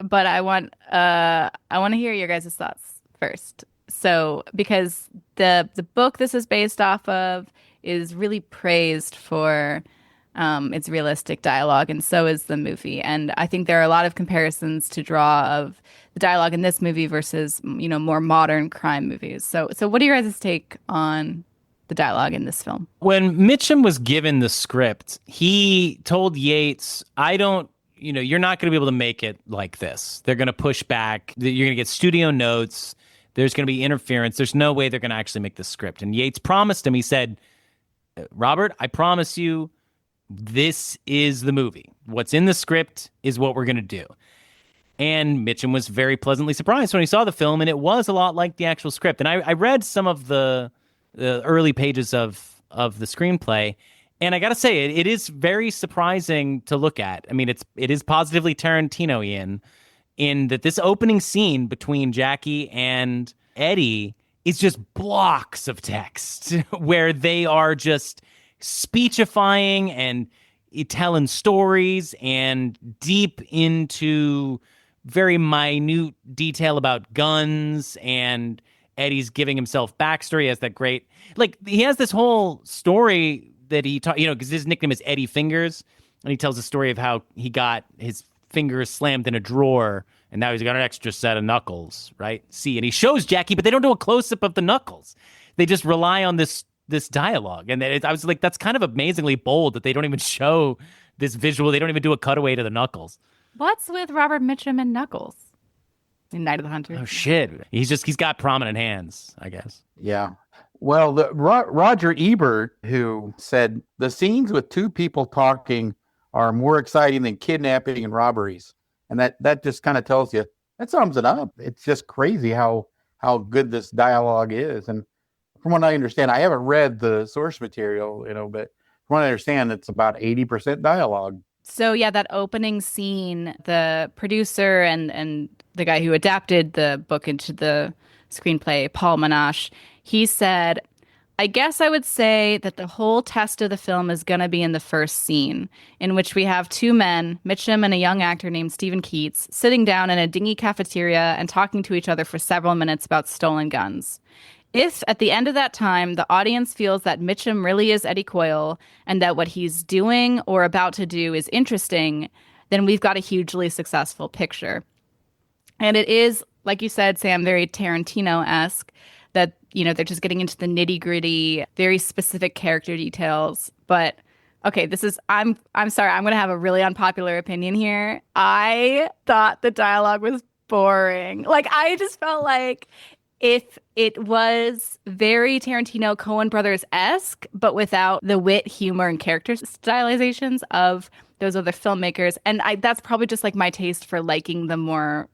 but I want to hear your guys' thoughts first. So, because the book this is based off of is really praised for its realistic dialogue, and so is the movie. And I think there are a lot of comparisons to draw of the dialogue in this movie versus, more modern crime movies. So what are your guys' take on the dialogue in this film? When Mitchum was given the script, he told Yates, you're not going to be able to make it like this. They're going to push back. You're going to get studio notes. There's going to be interference. There's no way they're going to actually make the script. And Yates promised him, he said, Robert, I promise you, this is the movie. What's in the script is what we're going to do. And Mitchum was very pleasantly surprised when he saw the film, and it was a lot like the actual script. And I read some of the early pages of the screenplay, and I got to say, it is very surprising to look at. I mean, it is positively Tarantino-ian in that this opening scene between Jackie and Eddie is just blocks of text where they are just speechifying and telling stories and deep into very minute detail about guns, and Eddie's giving himself backstory. He has that great, like, he has this whole story that he taught, because his nickname is Eddie Fingers, and he tells the story of how he got his fingers slammed in a drawer, and now he's got an extra set of knuckles, right? See, and he shows Jackie, but they don't do a close-up of the knuckles. They just rely on this dialogue. And I was like, that's kind of amazingly bold that they don't even show this visual. They don't even do a cutaway to the knuckles. What's with Robert Mitchum and Knuckles in Night of the Hunter? Oh, shit. He's got prominent hands, I guess. Yeah. Well, Roger Ebert, who said, the scenes with two people talking are more exciting than kidnapping and robberies. And that just kind of tells you, that sums it up. It's just crazy how good this dialogue is. And from what I understand, I haven't read the source material, but from what I understand, it's about 80% dialogue. So yeah, that opening scene, the producer and the guy who adapted the book into the screenplay, Paul Monash, he said, I guess I would say that the whole test of the film is going to be in the first scene, in which we have two men, Mitchum and a young actor named Stephen Keats, sitting down in a dingy cafeteria and talking to each other for several minutes about stolen guns. If at the end of that time, the audience feels that Mitchum really is Eddie Coyle and that what he's doing or about to do is interesting, then we've got a hugely successful picture. And it is, like you said, Sam, very Tarantino-esque that, they're just getting into the nitty-gritty, very specific character details. But okay, I'm sorry, I'm going to have a really unpopular opinion here. I thought the dialogue was boring. Like, I just felt like if it was very Tarantino Coen Brothers-esque, but without the wit, humor, and character stylizations of those other filmmakers. And that's probably just like my taste for liking the more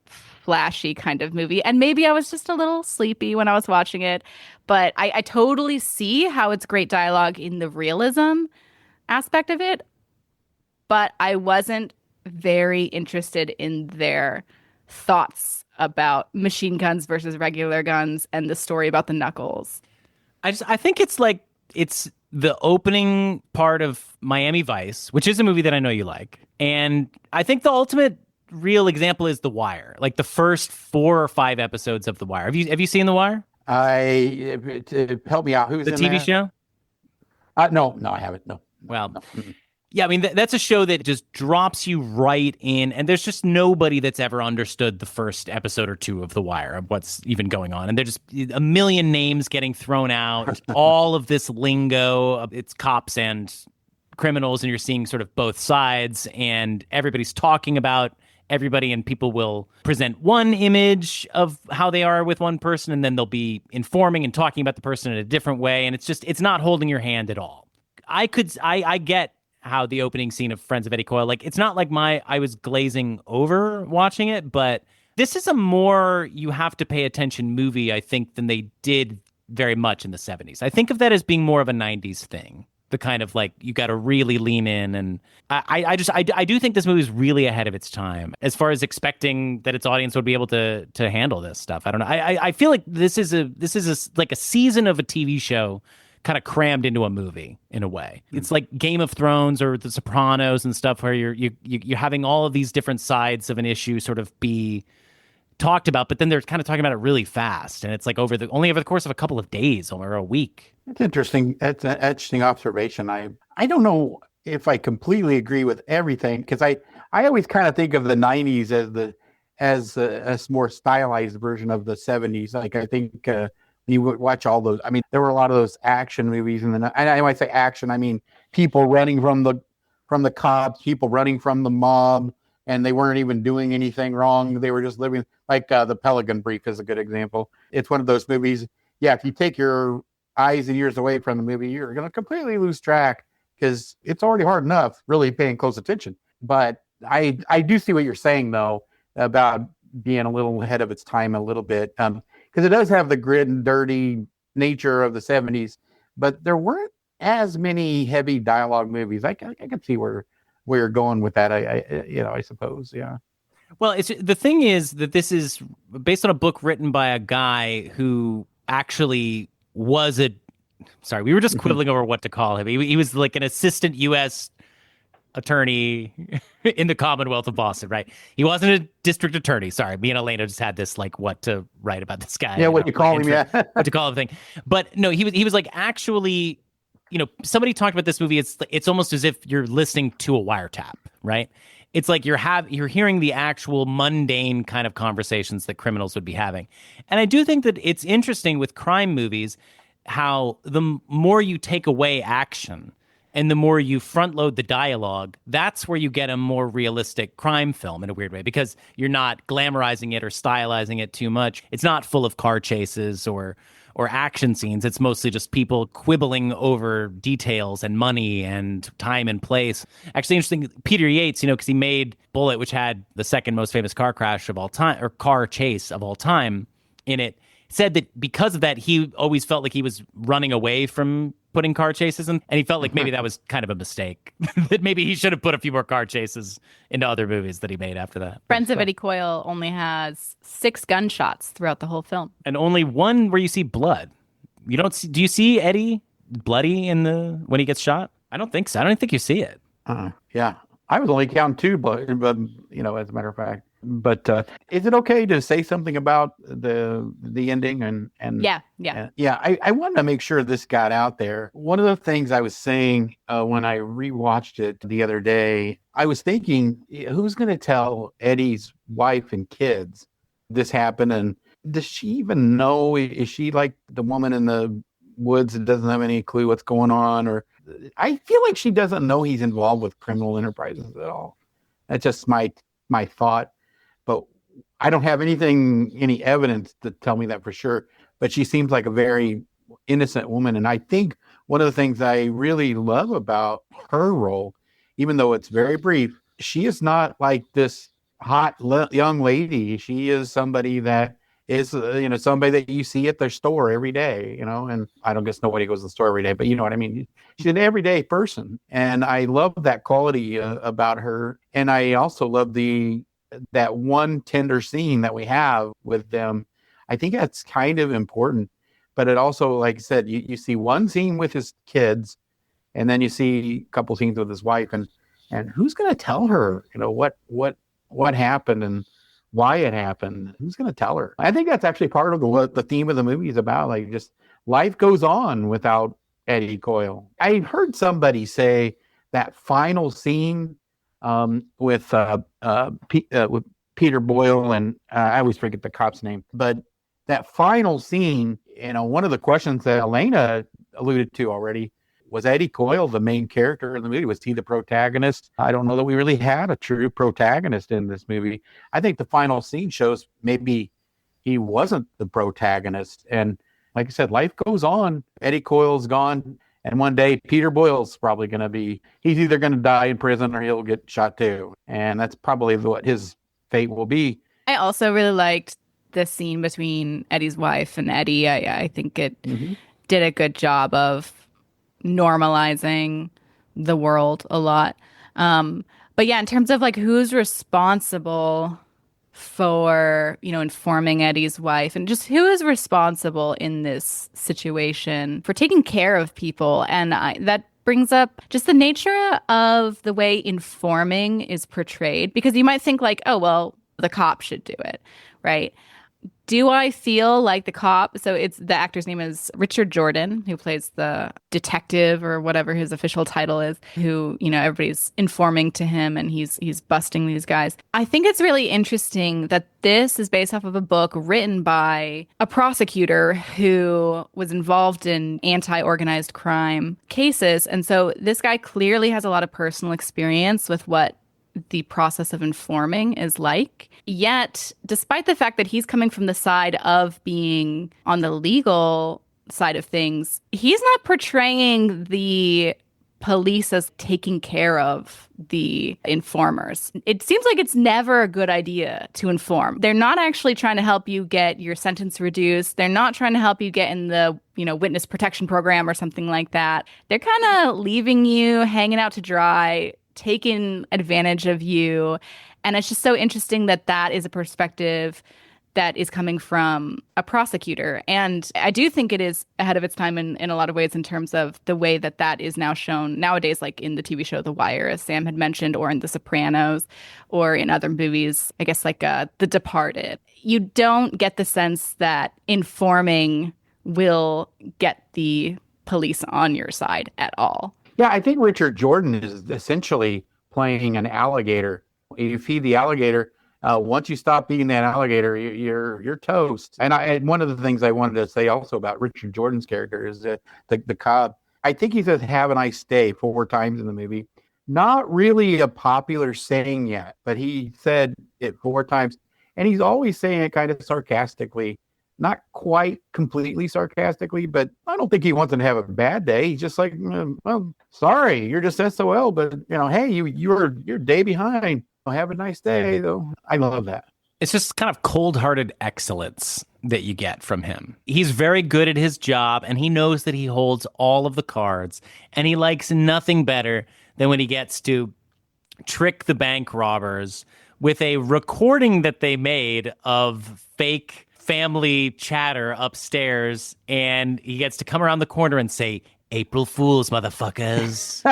flashy kind of movie. And maybe I was just a little sleepy when I was watching it, but I totally see how it's great dialogue in the realism aspect of it. But I wasn't very interested in their thoughts about machine guns versus regular guns and the story about the knuckles. I think it's the opening part of Miami Vice, which is a movie that I know you like. And I think the ultimate real example is The Wire, like the first 4 or 5 episodes of The Wire. Have you seen The Wire? Help me out. Who's the in TV that? show? No, I haven't. No. Well, no. Yeah, I mean, that's a show that just drops you right in, and there's just nobody that's ever understood the first episode or 2 of The Wire, of what's even going on. And there's just a million names getting thrown out, all of this lingo, it's cops and criminals, and you're seeing sort of both sides, and everybody's talking about everybody, and people will present one image of how they are with one person, and then they'll be informing and talking about the person in a different way, and it's not holding your hand at all. I get how the opening scene of Friends of Eddie Coyle, like, it's not like I was glazing over watching it, but this is a more you have to pay attention movie, I think, than they did very much in the 70s. I think of that as being more of a 90s thing. The kind of, like, you got to really lean in, and I do think this movie is really ahead of its time as far as expecting that its audience would be able to handle this stuff. I don't know. I feel like this is like a season of a TV show kind of crammed into a movie in a way. It's like Game of Thrones or The Sopranos and stuff, where you're having all of these different sides of an issue sort of be talked about, but then they're kind of talking about it really fast, and it's like only over the course of a couple of days or a week. That's interesting. That's an interesting observation. I don't know if I completely agree with everything, because I always kind of think of the 90s as a more stylized version of the 70s. Like, I think you would watch all those. I mean, there were a lot of those action movies, and when I say action, I mean people running from the cops, people running from the mob, and they weren't even doing anything wrong. They were just living, like The Pelican Brief is a good example. It's one of those movies. Yeah, if you take your eyes and ears away from the movie, you're going to completely lose track, because it's already hard enough really paying close attention. But I do see what you're saying, though, about being a little ahead of its time a little bit, because it does have the grit and dirty nature of the 70s, but there weren't as many heavy dialogue movies. I can see where you're going with that. I suppose, yeah. Well, the thing is that this is based on a book written by a guy who actually was a sorry, we were just quibbling over what to call him. He was like an assistant U.S. attorney in the Commonwealth of Boston, right? He wasn't a district attorney. Sorry, me and Elena just had this like what to write about this guy. Yeah, what you call him, yeah. What to call him thing. But no, he was like actually, somebody talked about this movie. It's almost as if you're listening to a wiretap, right? It's like you're hearing the actual mundane kind of conversations that criminals would be having. And I do think that it's interesting with crime movies how the more you take away action and the more you front load the dialogue, that's where you get a more realistic crime film in a weird way, because you're not glamorizing it or stylizing it too much. It's not full of car chases or action scenes. It's mostly just people quibbling over details and money and time and place. Actually, interesting, Peter Yates, because he made Bullitt, which had the second most famous car crash of all time, or car chase of all time in it, said that because of that, he always felt like he was running away from putting car chases in, and he felt like maybe that was kind of a mistake, that maybe he should have put a few more car chases into other movies that he made after that. Friends of Eddie Coyle only has 6 gunshots throughout the whole film. And only one where you see blood. Do you see Eddie bloody when he gets shot? I don't think so. I don't think you see it. Yeah. I was only counting 2, but as a matter of fact. But is it okay to say something about the ending? And yeah. I wanted to make sure this got out there. One of the things I was saying when I rewatched it the other day, I was thinking, who's going to tell Eddie's wife and kids this happened? And does she even know? Is she like the woman in the woods that doesn't have any clue what's going on? Or I feel like she doesn't know he's involved with criminal enterprises at all. That's just my thought. But I don't have any evidence to tell me that for sure. But she seems like a very innocent woman. And I think one of the things I really love about her role, even though it's very brief, she is not like this hot young lady. She is somebody that is, somebody that you see at their store every day, and I don't guess nobody goes to the store every day, but you know what I mean? She's an everyday person. And I love that quality about her. And I also love that one tender scene that we have with them. I think that's kind of important, but it also, like I said, you see one scene with his kids, and then you see a couple scenes with his wife, and who's going to tell her, what happened and why it happened? Who's going to tell her? I think that's actually part of what the theme of the movie is about. Like, just life goes on without Eddie Coyle. I heard somebody say that final scene with Peter Boyle, and I always forget the cop's name, but that final scene, one of the questions that Elena alluded to already, was Eddie Coyle the main character in the movie? Was he the protagonist? I don't know that we really had a true protagonist in this movie. I think the final scene shows maybe he wasn't the protagonist. And like I said, life goes on. Eddie Coyle's gone. And one day, Peter Boyle's probably he's either going to die in prison or he'll get shot too. And that's probably what his fate will be. I also really liked the scene between Eddie's wife and Eddie. I think it did a good job of normalizing the world a lot. But yeah, in terms of like who's responsible for, informing Eddie's wife, and just who is responsible in this situation for taking care of people. And that brings up just the nature of the way informing is portrayed, because you might think like, oh, well, the cop should do it, right? Do I feel like the cop? So the actor's name is Richard Jordan, who plays the detective or whatever his official title is, who, everybody's informing to him and he's busting these guys. I think it's really interesting that this is based off of a book written by a prosecutor who was involved in anti-organized crime cases. And so this guy clearly has a lot of personal experience with what the process of informing is like. Yet, despite the fact that he's coming from the side of being on the legal side of things, he's not portraying the police as taking care of the informers. It seems like it's never a good idea to inform. They're not actually trying to help you get your sentence reduced. They're not trying to help you get in the, witness protection program or something like that. They're kind of leaving you hanging out to dry, taking advantage of you. And it's just so interesting that is a perspective that is coming from a prosecutor. And I do think it is ahead of its time in a lot of ways in terms of the way that that is now shown nowadays, like in the TV show The Wire, as Sam had mentioned, or in The Sopranos, or in other movies, I guess like The Departed. You don't get the sense that informing will get the police on your side at all. Yeah, I think Richard Jordan is essentially playing an alligator. You feed the alligator. Once you stop being that alligator, you're toast. And one of the things I wanted to say also about Richard Jordan's character is that the cop. I think he says "Have a nice day" 4 times in the movie. Not really a popular saying yet, but he said it 4 times, and he's always saying it kind of sarcastically, not quite completely sarcastically. But I don't think he wants him to have a bad day. He's just like, well, sorry, you're just SOL, but hey, you're a day behind. Have a nice day, though. I love that. It's just kind of cold-hearted excellence that you get from him. He's very good at his job, and he knows that he holds all of the cards, and he likes nothing better than when he gets to trick the bank robbers with a recording that they made of fake family chatter upstairs, and he gets to come around the corner and say, "April Fools, motherfuckers."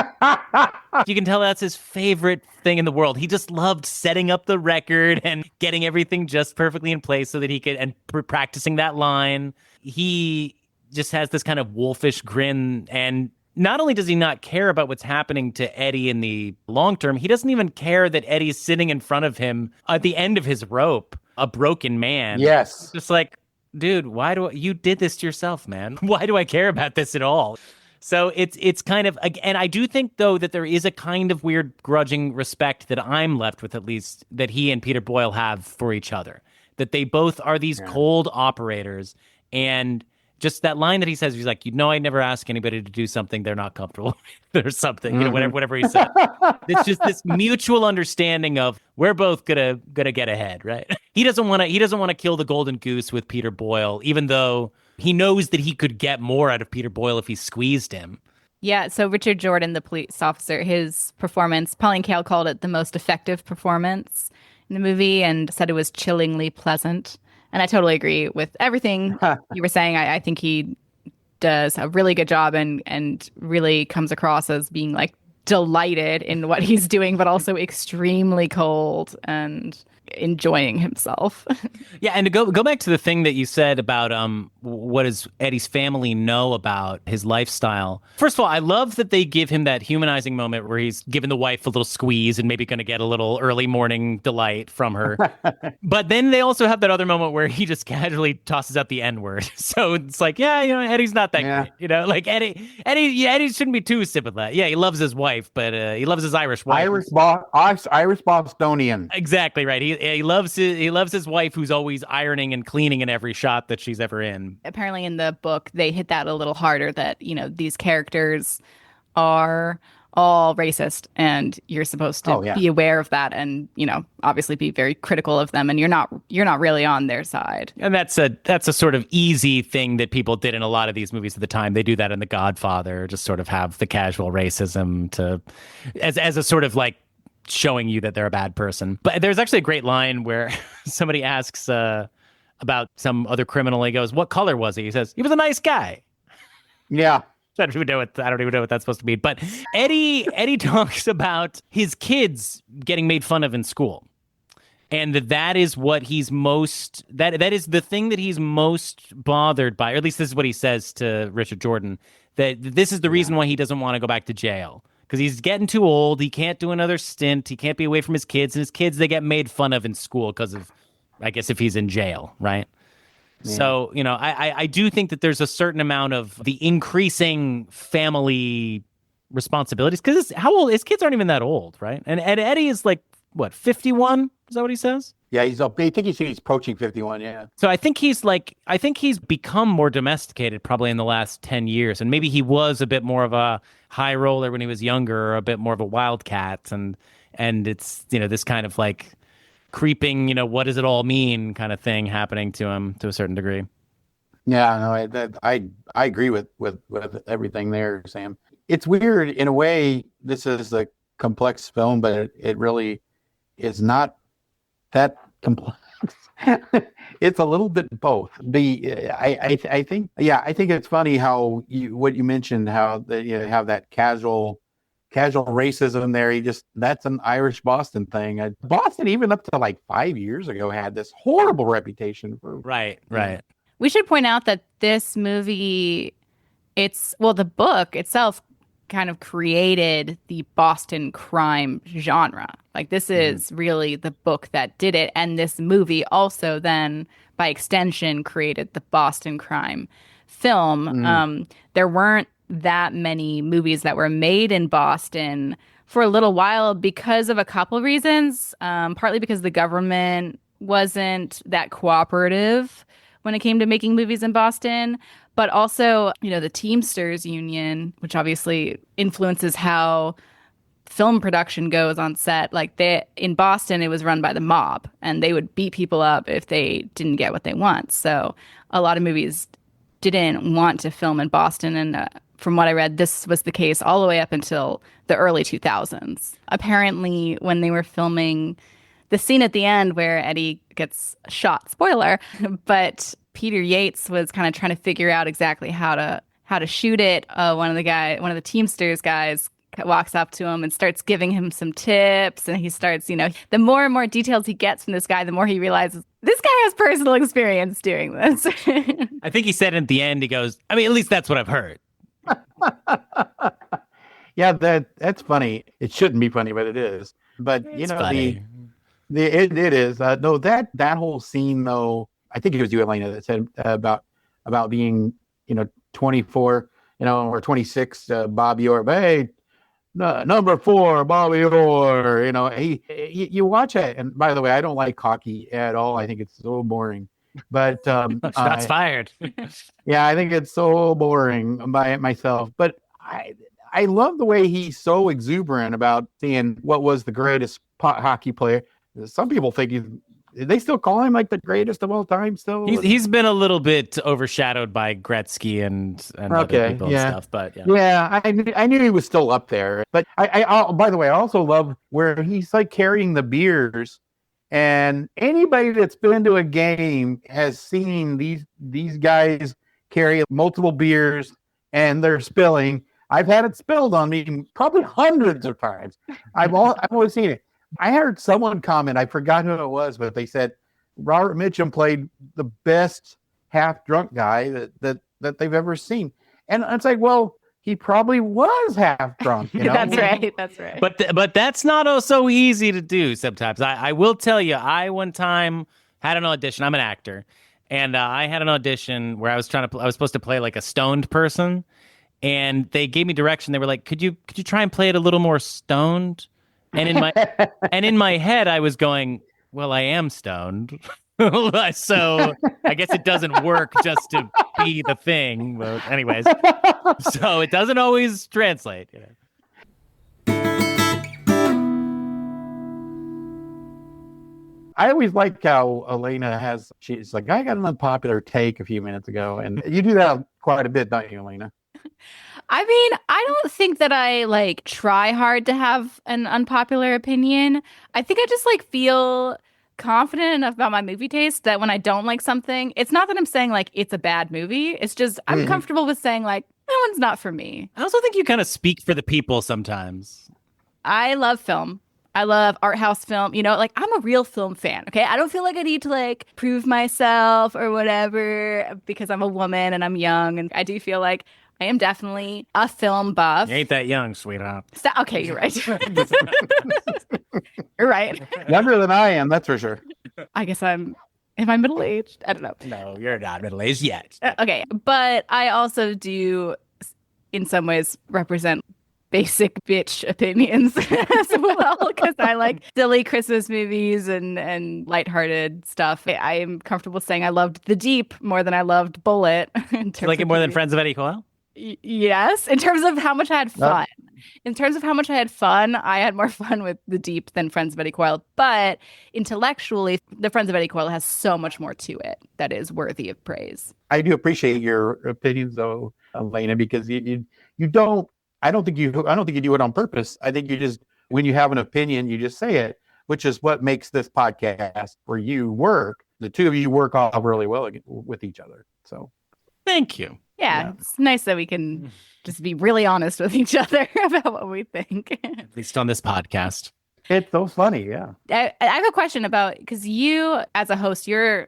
You can tell that's his favorite thing in the world. He just loved setting up the record and getting everything just perfectly in place so that he could, and practicing that line. He just has this kind of wolfish grin, and not only does he not care about what's happening to Eddie in the long term, he doesn't even care that Eddie's sitting in front of him at the end of his rope, a broken man. Yes. Just like, dude, you did this to yourself, man. Why do I care about this at all? So it's kind of, and I do think, though, that there is a kind of weird grudging respect that I'm left with, at least, that he and Peter Boyle have for each other. That they both are these cold operators. And just that line that he says, he's like, I never ask anybody to do something they're not comfortable with or something, whatever he said. It's just this mutual understanding of we're both gonna get ahead, right? He doesn't want to kill the golden goose with Peter Boyle, even though he knows that he could get more out of Peter Boyle if he squeezed him. Yeah, so Richard Jordan, the police officer, his performance, Pauline Kael called it the most effective performance in the movie and said it was chillingly pleasant. And I totally agree with everything you were saying. I think he does a really good job and really comes across as being like delighted in what he's doing, but also extremely cold and enjoying himself. Yeah, and to go back to the thing that you said about what does Eddie's family know about his lifestyle. First of all, I love that they give him that humanizing moment where he's giving the wife a little squeeze and maybe going to get a little early morning delight from her. But then they also have that other moment where he just casually tosses out the N-word. So it's like, Eddie's not that great. Like Eddie shouldn't be too sympathetic. Yeah, he loves his wife, but he loves his Irish wife. Irish Bostonian. Exactly right. He loves his wife, who's always ironing and cleaning in every shot that she's ever in. Apparently in the book, they hit that a little harder that, these characters are all racist and you're supposed to be aware of that and, obviously be very critical of them. And you're not really on their side. And that's a sort of easy thing that people did in a lot of these movies at the time. They do that in The Godfather, just sort of have the casual racism as a sort of like showing you that they're a bad person. But there's actually a great line where somebody asks about some other criminal. He goes, "What color was he?" He says, "He was a nice guy." Yeah. I don't even know what that's supposed to mean. But Eddie talks about his kids getting made fun of in school. And that is what he's that is the thing that he's most bothered by, or at least this is what he says to Richard Jordan, that this is the reason why he doesn't want to go back to jail. Because he's getting too old. He can't do another stint. He can't be away from his kids. And his kids, they get made fun of in school because of, I guess, if he's in jail, right? Yeah. So, I do think that there's a certain amount of the increasing family responsibilities. Because how old? His kids aren't even that old, right? And Eddie is like, what, 51? Is that what he says? Yeah, I think he's approaching 51, yeah. So I think he's become more domesticated probably in the last 10 years. And maybe he was a bit more of a high roller when he was younger, or a bit more of a wildcat. And it's, this kind of like creeping, what does it all mean kind of thing happening to him to a certain degree. Yeah, no, I agree with everything there, Sam. It's weird in a way. This is a complex film, but it really is not that complex. It's a little bit both. I think, yeah, I think it's funny how what you mentioned, how you have that casual racism there. That's an Irish Boston thing. Boston, even up to like 5 years ago, had this horrible reputation for. Right. We should point out that this movie, the book itself kind of created the Boston crime genre. Like, this is really the book that did it. And this movie also then, by extension, created the Boston crime film. There weren't that many movies that were made in Boston for a little while because of a couple reasons. Partly because the government wasn't that cooperative when it came to making movies in Boston, but also, the Teamsters Union, which obviously influences how film production goes on set. Like, in Boston, it was run by the mob, and they would beat people up if they didn't get what they want. So a lot of movies didn't want to film in Boston, and from what I read, this was the case all the way up until the early 2000s. Apparently, when they were filming the scene at the end where Eddie gets shot, spoiler, but Peter Yates was kind of trying to figure out exactly how to shoot it. One of the Teamsters guys walks up to him and starts giving him some tips, and he starts, the more and more details he gets from this guy, the more he realizes this guy has personal experience doing this. I think he said at the end, he goes, I mean, at least that's what I've heard. Yeah, that's funny. It shouldn't be funny, but it is. But It's funny. it is. No, that whole scene though, I think it was you, Elena, that said about being 24, or 26, Bobby Orr. Hey, number 4, Bobby Orr. You watch it, and by the way, I don't like hockey at all. I think it's so boring. But Shots fired. yeah, I think it's so boring by myself. But I love the way he's so exuberant about seeing what was the greatest hockey player. Some people think they still call him like the greatest of all time. Still, he's been a little bit overshadowed by Gretzky and other people and stuff. But yeah, I knew he was still up there. But I by the way, I also love where he's like carrying the beers. And anybody that's been to a game has seen these guys carry multiple beers and they're spilling. I've had it spilled on me probably hundreds of times. I've always seen it. I heard someone comment, I forgot who it was, but they said Robert Mitchum played the best half drunk guy that they've ever seen. And it's like, well, he probably was half drunk. That's right. But that's not so easy to do sometimes. I will tell you, I one time had an audition. I'm an actor, and I had an audition where I was supposed to play like a stoned person, and they gave me direction. They were like, "Could you try and play it a little more stoned?" And in my head, I was going, "Well, I am stoned." So I guess it doesn't work just to be the thing. But anyways, so it doesn't always translate. I always like how Elena she's like, I got an unpopular take a few minutes ago. And you do that quite a bit, don't you, Elena? I mean, I don't think that I try hard to have an unpopular opinion. I think I just feel confident enough about my movie taste that when I don't like something, it's not that I'm saying it's a bad movie. It's just I'm comfortable with saying that one's not for me. I also think you kind of speak for the people sometimes. I love film. I love art house film. I'm a real film fan. Okay. I don't feel like I need to prove myself or whatever because I'm a woman and I'm young. And I do feel like I am definitely a film buff. You ain't that young, sweetheart. Okay, you're right. You're right. Younger than I am, that's for sure. I guess am I middle-aged? I don't know. No, you're not middle-aged yet. Okay, but I also do, in some ways, represent basic bitch opinions as well, because I like silly Christmas movies and lighthearted stuff. I am comfortable saying I loved The Deep more than I loved Bullet. You like it more than Friends of Eddie Coyle? Yes, in terms of how much I had fun. In terms of how much I had fun, I had more fun with The Deep than Friends of Eddie Coyle. But intellectually, the Friends of Eddie Coyle has so much more to it that is worthy of praise. I do appreciate your opinions, though, Elena, because you don't. I don't think you do it on purpose. I think you just, when you have an opinion, you just say it. which is what makes this podcast where you work. The two of you work off really well with each other. So thank you. Yeah, it's nice that we can just be really honest with each other about what we think. At least on this podcast. It's so funny, yeah. I have a question about, because you, as a host, you're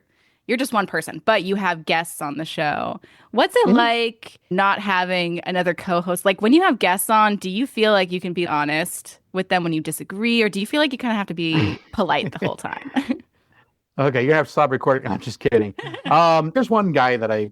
just one person, but you have guests on the show. What's it like not having another co-host? Like when you have guests on, do you feel like you can be honest with them when you disagree, or do you feel like you kind of have to be polite the whole time? Okay, you have to stop recording. I'm just kidding. There's one guy that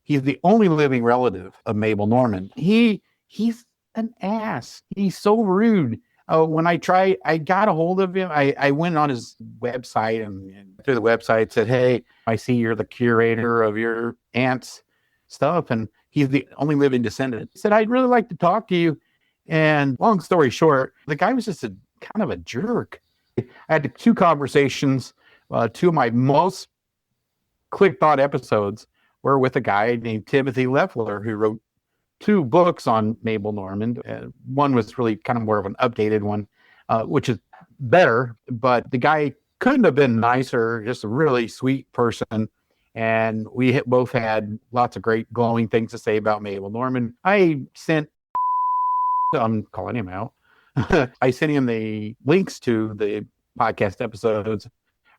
he's the only living relative of Mabel Normand. He's an ass. He's so rude. When I got a hold of him. I went on his website and through the website said, "Hey, I see you're the curator of your aunt's stuff," and he's the only living descendant. He said, "I'd really like to talk to you." And long story short, the guy was just kind of a jerk. I had 2 conversations. 2 of my most clicked on episodes were with a guy named Timothy Leffler, who wrote 2 books on Mabel Normand. One was really kind of more of an updated one, which is better, but the guy couldn't have been nicer, just a really sweet person. And we both had lots of great glowing things to say about Mabel Normand. I'm calling him out. I sent him the links to the podcast episodes,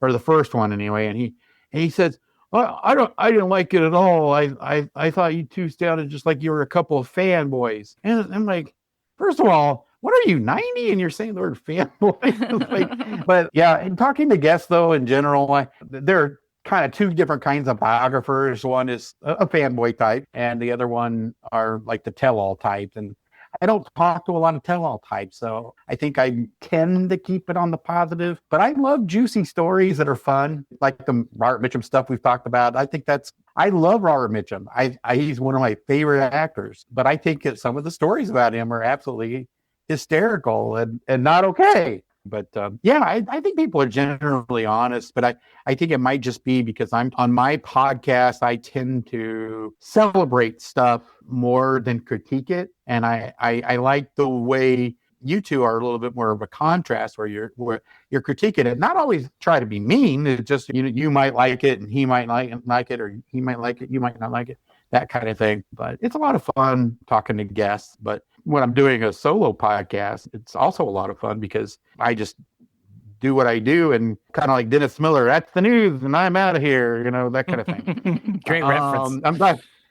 or the first one anyway, and he says, "Well, I didn't like it at all. I thought you 2 sounded just like you were a couple of fanboys." And I'm like, first of all, what are you, 90 and you're saying the word fanboy? But yeah, and talking to guests though in general, there are kind of 2 different kinds of biographers. One is a fanboy type, and the other one are like the tell-all type. And I don't talk to a lot of tell-all types, so I think I tend to keep it on the positive. But I love juicy stories that are fun, like the Robert Mitchum stuff we've talked about. I love Robert Mitchum. He's one of my favorite actors, but I think that some of the stories about him are absolutely hysterical and not okay. But I think people are generally honest, but I think it might just be because I'm on my podcast, I tend to celebrate stuff more than critique it. And I like the way you 2 are a little bit more of a contrast where you're critiquing it. Not always try to be mean. It's just, you might like it and he might like it, or he might like it, you might not like it, that kind of thing. But it's a lot of fun talking to guests. But when I'm doing a solo podcast, it's also a lot of fun because I just do what I do, and kind of like Dennis Miller, that's the news and I'm out of here, that kind of thing. Great reference.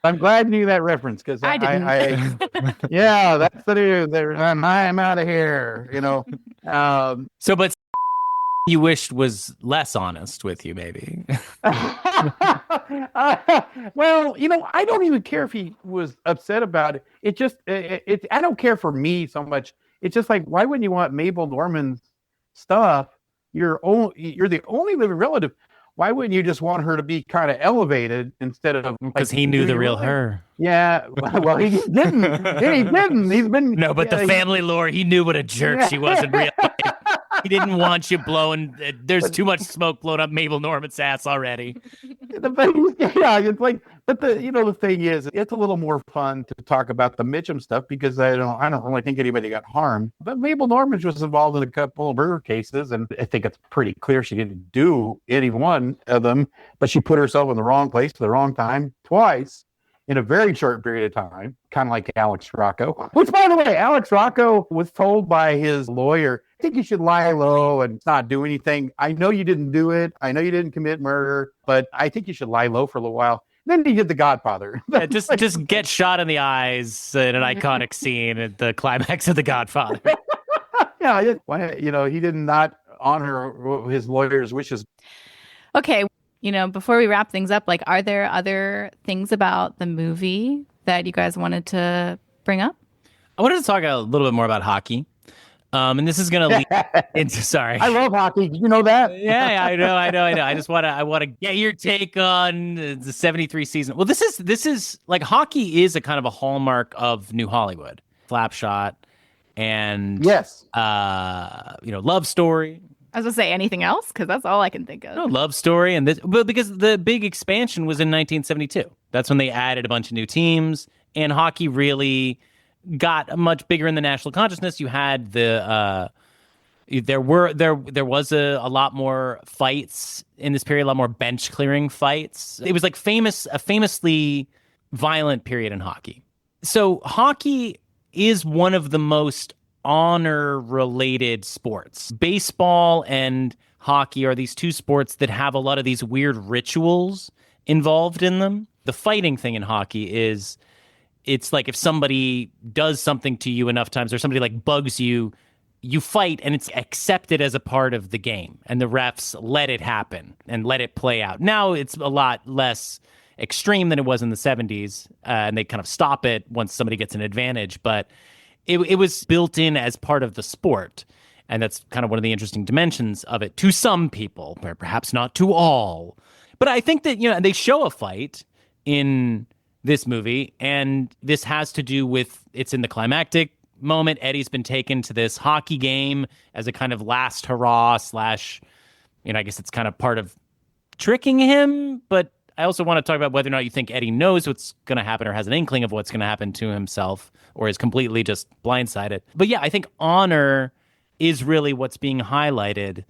I'm glad you knew that reference, because I didn't. Yeah, that's the news. I'm out of here, So, but you wished was less honest with you, maybe. Well, I don't even care if he was upset about it. It just, I don't care for me so much. It's just like, why wouldn't you want Mabel Normand's stuff? You're the only living relative. Why wouldn't you just want her to be kind of elevated instead of, because he knew the real her? Yeah, well, he didn't. He didn't. He's been the family lore. He knew what a jerk she was in real life. He didn't want you blowing. There's too much smoke blowing up Mabel Normand's ass already. It's like, but the thing is, it's a little more fun to talk about the Mitchum stuff because I don't really think anybody got harmed. But Mabel Normand was involved in a couple of murder cases, and I think it's pretty clear she didn't do any one of them, but she put herself in the wrong place at the wrong time twice in a very short period of time, kind of like Alex Rocco. Which, by the way, Alex Rocco was told by his lawyer, I think you should lie low and not do anything. I know you didn't do it. I know you didn't commit murder, but I think you should lie low for a little while. Then he did The Godfather. Yeah, just get shot in the eyes in an iconic scene at the climax of The Godfather. Yeah, he did not honor his lawyer's wishes. Okay. Before we wrap things up, like, are there other things about the movie that you guys wanted to bring up? I wanted to talk a little bit more about hockey. And this is going to lead into, sorry. I love hockey. You know that? Yeah, I know. I want to get your take on the 73 season. Well, this is like, hockey is a kind of a hallmark of New Hollywood. Slapshot and yes. Love Story. I was going to say anything else, because that's all I can think of. No, Love Story. And this, but because the big expansion was in 1972. That's when they added a bunch of new teams, and hockey really got much bigger in the national consciousness. You had the There was a lot more fights in this period, a lot more bench clearing fights. It was like a famously violent period in hockey. So hockey is one of the most honor related sports. Baseball and hockey are these two sports that have a lot of these weird rituals involved in them. The fighting thing in hockey is, it's like if somebody does something to you enough times, or somebody like bugs you, you fight, and it's accepted as a part of the game, and the refs let it happen and let it play out. Now it's a lot less extreme than it was in the 70s, and they kind of stop it once somebody gets an advantage, but it was built in as part of the sport, and that's kind of one of the interesting dimensions of it to some people, perhaps not to all. But I think that, they show a fight in this movie, and this has to do with, it's in the climactic moment. Eddie's been taken to this hockey game as a kind of last hurrah / I guess it's kind of part of tricking him. But I also want to talk about whether or not you think Eddie knows what's going to happen, or has an inkling of what's going to happen to himself, or is completely just blindsided. But yeah, I think honor is really what's being highlighted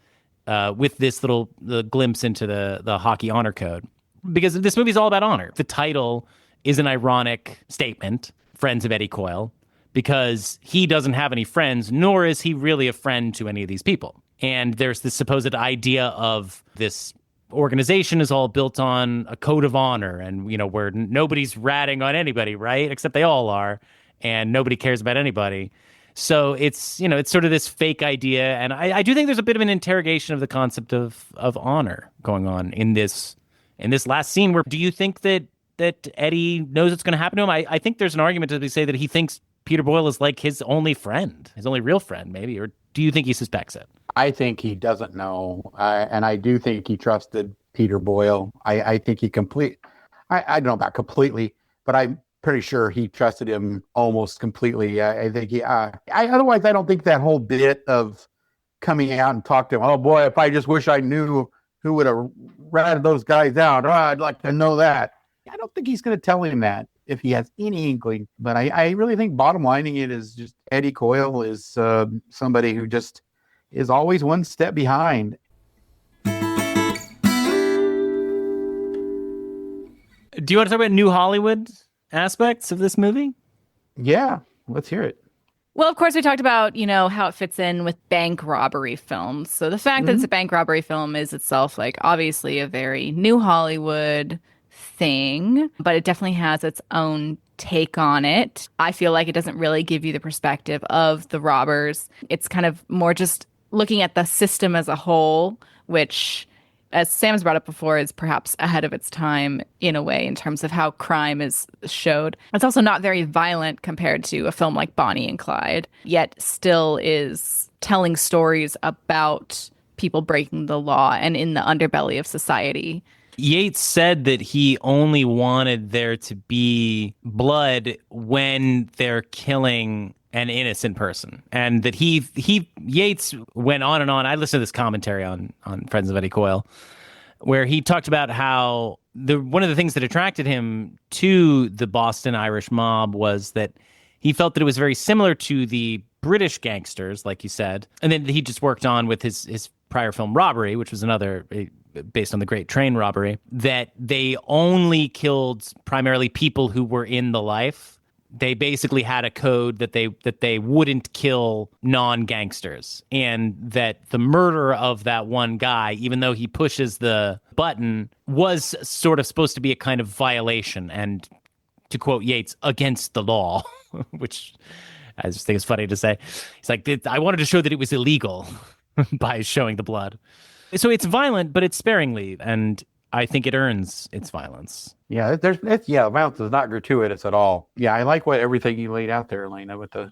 with this little glimpse into the hockey honor code, because this movie is all about honor. The title is an ironic statement, Friends of Eddie Coyle, because he doesn't have any friends, nor is he really a friend to any of these people. And there's this supposed idea of this organization is all built on a code of honor, and, where nobody's ratting on anybody, right? Except they all are, and nobody cares about anybody. So it's, it's sort of this fake idea. And I do think there's a bit of an interrogation of the concept of honor going on in this last scene. Where do you think that Eddie knows what's going to happen to him? I think there's an argument to say that he thinks Peter Boyle is like his only friend, his only real friend, maybe. Or do you think he suspects it? I think he doesn't know. And I do think he trusted Peter Boyle. I think I don't know about completely, but I'm pretty sure he trusted him almost completely. I think otherwise I don't think that whole bit of coming out and talk to him, oh boy, if I just wish I knew who would have ratted those guys out. Oh, I'd like to know that. I don't think he's going to tell him that if he has any inkling. But I really think bottom lining it is just Eddie Coyle is somebody who just is always one step behind. Do you want to talk about New Hollywood aspects of this movie? Yeah, let's hear it. Well, of course, we talked about, how it fits in with bank robbery films. So the fact that it's a bank robbery film is itself, obviously a very New Hollywood thing, but it definitely has its own take on it. I feel like it doesn't really give you the perspective of the robbers. It's kind of more just looking at the system as a whole, which, as Sam's brought up before, is perhaps ahead of its time in a way in terms of how crime is showed. It's also not very violent compared to a film like Bonnie and Clyde, yet still is telling stories about people breaking the law and in the underbelly of society. Yates said that he only wanted there to be blood when they're killing an innocent person, and that Yates went on and on. I listened to this commentary on Friends of Eddie Coyle, where he talked about how one of the things that attracted him to the Boston Irish mob was that he felt that it was very similar to the British gangsters, like you said, and then he just worked on with his prior film Robbery, which was another based on the Great Train Robbery, that they only killed primarily people who were in the life. They basically had a code that they wouldn't kill non-gangsters, and that the murder of that one guy, even though he pushes the button, was sort of supposed to be a kind of violation, and, to quote Yates, against the law, which I just think is funny to say. He's like, I wanted to show that it was illegal by showing the blood. So it's violent, but it's sparingly, and I think it earns its violence. Yeah, violence is not gratuitous at all. Yeah, I like everything you laid out there, Elena, with the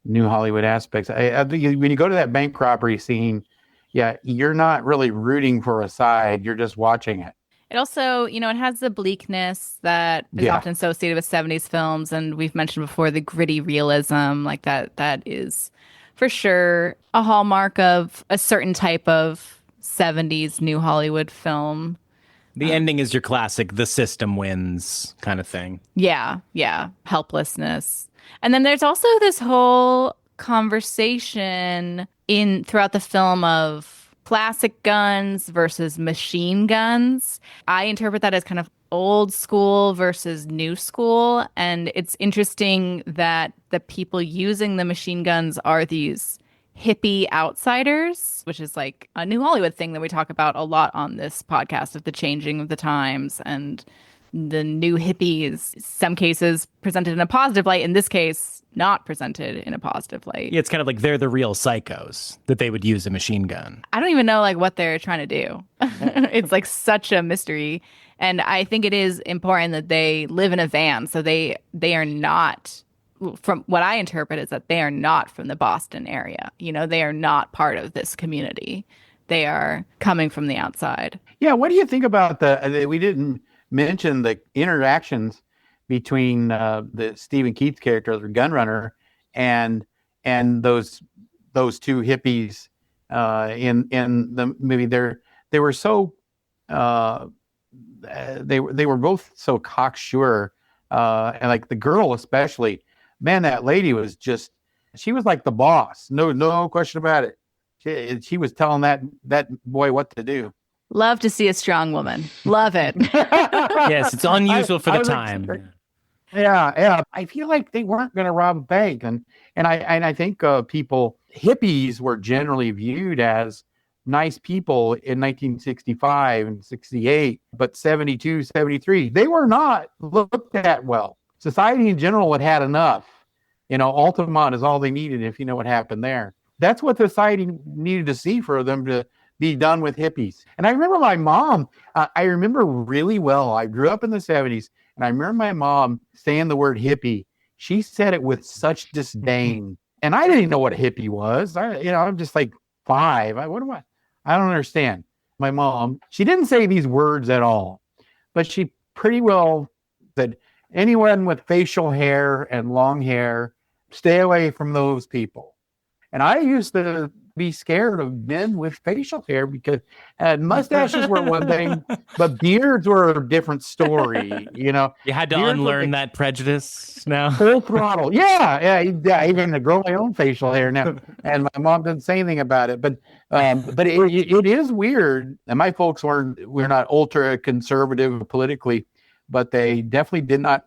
New Hollywood aspects. When you go to that bank robbery scene, yeah, you're not really rooting for a side; you're just watching it. It also, it has the bleakness that is often associated with 70s films, and we've mentioned before the gritty realism, like that. That is for sure a hallmark of a certain type of 70s New Hollywood film. The ending is your classic, the system wins kind of thing. Yeah. Helplessness. And then there's also this whole conversation in throughout the film of classic guns versus machine guns. I interpret that as kind of old school versus new school. And it's interesting that the people using the machine guns are these hippie outsiders, which is like a new Hollywood thing that we talk about a lot on this podcast of the changing of the times and the new hippies, some cases presented in a positive light, in this case, not presented in a positive light. Yeah, it's kind of like they're the real psychos that they would use a machine gun. I don't even know like what they're trying to do. It's like such a mystery. And I think it is important that they live in a van. So they are not, from what I interpret is that they are not from the Boston area. You know, they are not part of this community. They are coming from the outside. Yeah, what do you think about we didn't mention the interactions between the Stephen Keats character, the gun runner, and those two hippies in the movie. They were so they were both so cocksure, and like the girl especially. Man, that lady was she was like the boss. No question about it. She was telling that boy what to do. Love to see a strong woman. Love it. Yes, it's unusual for the time. Yeah. I feel like they weren't going to rob a bank, and I think hippies were generally viewed as nice people in 1965 and 68, but 72, 73, they were not looked at well. Society in general had enough. You know, Altamont is all they needed, if you know what happened there. That's what society needed to see for them to be done with hippies. And I remember my mom, I remember really well, I grew up in the 70s, and I remember my mom saying the word hippie. She said it with such disdain. And I didn't know what a hippie was. I'm just like 5. I don't understand. My mom, she didn't say these words at all, but she pretty well said, anyone with facial hair and long hair, stay away from those people. And I used to be scared of men with facial hair because mustaches were one thing, but beards were a different story. You know, you had to unlearn that prejudice now. Full throttle. Yeah. Even to grow my own facial hair now, and my mom didn't say anything about it. But it is weird. And my folks we're not ultra conservative politically, but they definitely did not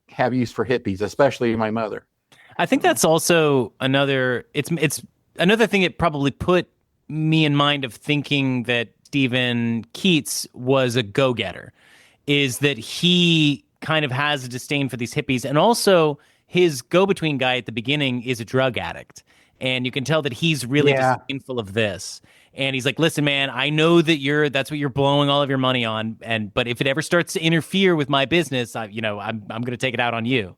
have use for hippies, especially my mother. I think that's also another thing that probably put me in mind of thinking that Stephen Keats was a go-getter, is that he kind of has a disdain for these hippies. And also his go-between guy at the beginning is a drug addict. And you can tell that he's really disdainful of this. And he's like, listen, man, I know that that's what you're blowing all of your money on. But if it ever starts to interfere with my business, I'm going to take it out on you.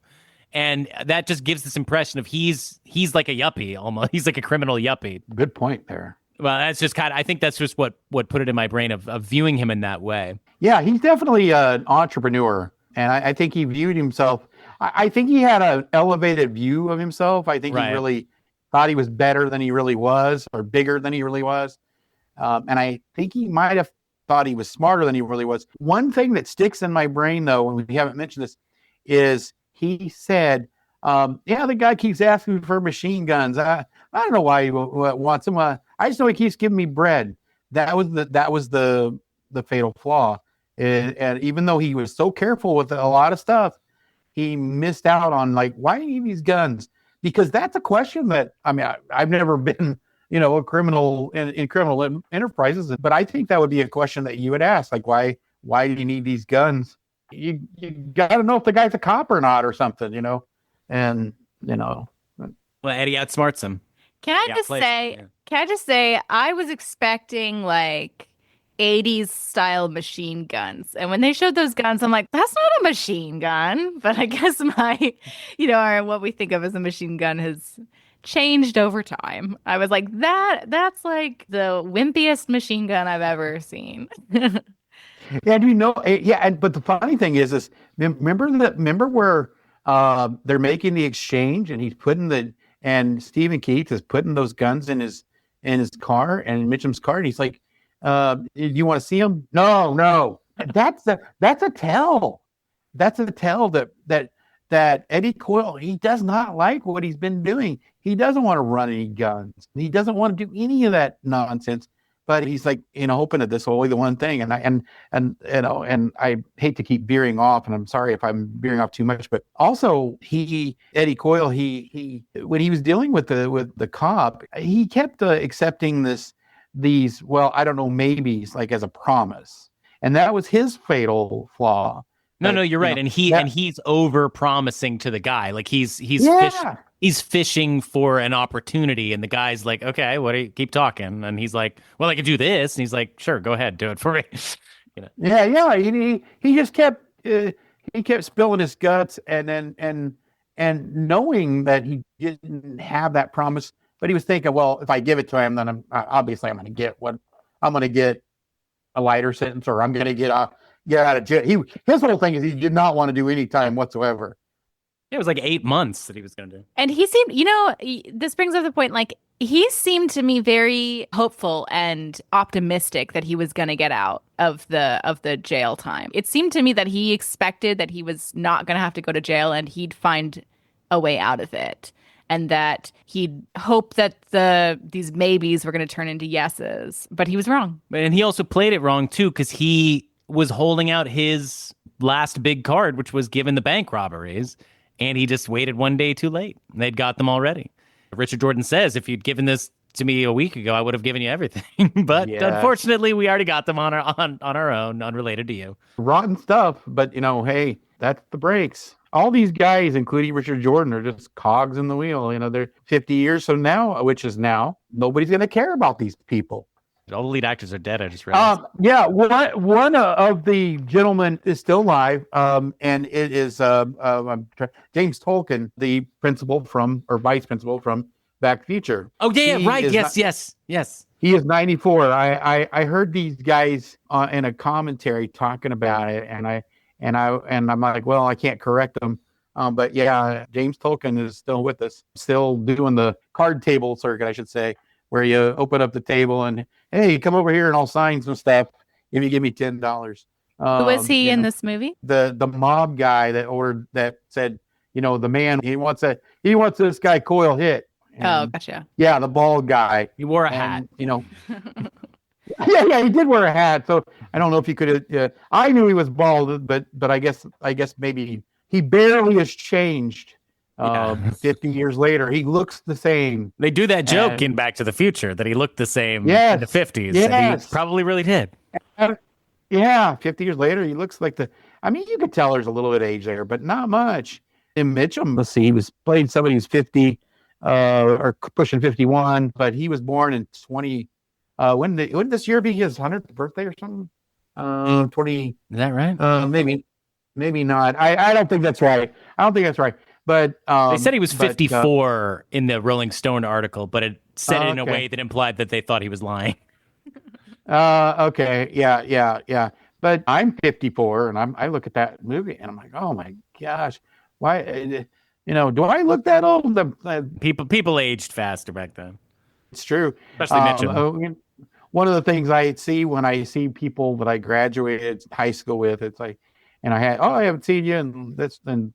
And that just gives this impression of he's like a yuppie almost. He's like a criminal yuppie. Good point there. Well, that's just I think that's just what put it in my brain of viewing him in that way. Yeah, he's definitely an entrepreneur. And I think he viewed himself. I think he had an elevated view of himself. I think he really thought he was better than he really was, or bigger than he really was. And I think he might have thought he was smarter than he really was. One thing that sticks in my brain, though, when we haven't mentioned this, is he said, the guy keeps asking for machine guns. I don't know why he wants them. I just know he keeps giving me bread. That was the fatal flaw. And even though he was so careful with a lot of stuff, he missed out on, like, why do you need these guns? Because that's a question that, I've never been, a criminal in criminal enterprises, but I think that would be a question that you would ask, like, why do you need these guns? You got to know if the guy's a cop or not, or something, and Well, Eddie outsmarts him. Can I just say, I was expecting like 80s style machine guns, and when they showed those guns, I'm like, that's not a machine gun. But I guess my, what we think of as a machine gun has changed over time. I was like, that's like the wimpiest machine gun I've ever seen. Yeah, but the funny thing is remember where they're making the exchange, and he's putting and Stephen Keats is putting those guns in his car, and Mitchum's car, and he's like, you want to see them? No. That's a tell. That's a tell that that Eddie Coyle, he does not like what he's been doing. He doesn't want to run any guns. He doesn't want to do any of that nonsense. But he's like, hoping that this will be the one thing. And I hate to keep veering off, and I'm sorry if I'm veering off too much. But also, Eddie Coyle, he when he was dealing with the cop, he kept accepting these I don't know, maybes, like as a promise, and that was his fatal flaw. No, you're right. And he's over promising to the guy. Like he's fishing for an opportunity, and the guy's like, okay, what do you keep talking? And he's like, well, I could do this. And he's like, sure, go ahead, do it for me. Yeah. He just kept spilling his guts, and knowing that he didn't have that promise, but he was thinking, well, if I give it to him, then I'm going to get a lighter sentence, or I'm going to get out of jail. His whole thing is he did not want to do any time whatsoever. It was like 8 months that he was going to do. And he seemed, this brings up the point, like, he seemed to me very hopeful and optimistic that he was going to get out of the jail time. It seemed to me that he expected that he was not going to have to go to jail and he'd find a way out of it. And that he'd hope that these maybes were going to turn into yeses. But he was wrong. And he also played it wrong, too, because he was holding out his last big card, which was given the bank robberies. And he just waited one day too late. They'd got them already. Richard Jordan says, if you'd given this to me a week ago, I would have given you everything. But unfortunately, we already got them on our own, unrelated to you. Rotten stuff. But, hey, that's the breaks. All these guys, including Richard Jordan, are just cogs in the wheel. They're 50 years from now, which is now, nobody's going to care about these people. All the lead actors are dead, I just realized. One of the gentlemen is still alive, and it is James Tolkien, the vice principal from Back to the Future. Oh, yeah, right. Yes. He is 94. I heard these guys in a commentary talking about it, and I'm like, well, I can't correct them. But yeah, James Tolkien is still with us, still doing the card table circuit, I should say, where you open up the table and, hey, come over here and I'll sign some stuff if you give me $10. Who was he in this movie? The mob guy that said, the man, he wants this guy Coyle hit. And, gotcha. Yeah, the bald guy. He wore a hat. Yeah, he did wear a hat. So I don't know if he could. I knew he was bald, but I guess maybe he barely has changed. 50 years later, he looks the same. They do that joke in Back to the Future that he looked the same in the 50s. Yes. And he probably really did. 50 years later, he looks like you could tell there's a little bit of age there, but not much. In Mitchum, let's see, he was playing somebody who's 50 or pushing 51, but he was born in 20. When did this year be his 100th birthday or something? 20. Is that right? Maybe not. I don't think that's right. But they said he was 54 in the Rolling Stone article, but it said it in a way that implied that they thought he was lying. Okay. Yeah. But I'm 54, and I look at that movie, and I'm like, oh my gosh, why? Do I look that old? People aged faster back then. It's true, especially Mitchum. One of the things I see when I see people that I graduated high school with, it's like, and I haven't seen you in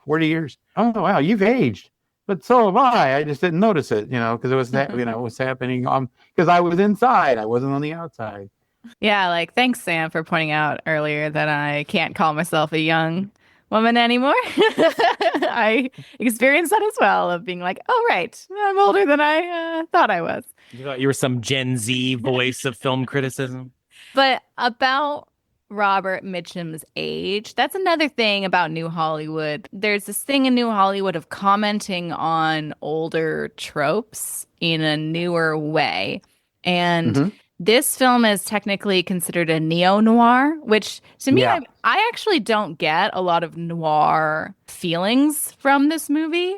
40 years. Oh, wow, you've aged. But so have I. I just didn't notice it, because it was that, it was happening because I was inside. I wasn't on the outside. Yeah, like, thanks, Sam, for pointing out earlier that I can't call myself a young woman anymore. I experienced that as well, of being like, oh, right, I'm older than I thought I was. You thought you were some Gen Z voice of film criticism? But about Robert Mitchum's age, that's another thing about New Hollywood. There's this thing in New Hollywood of commenting on older tropes in a newer way. And this film is technically considered a neo-noir, which to me, I actually don't get a lot of noir feelings from this movie.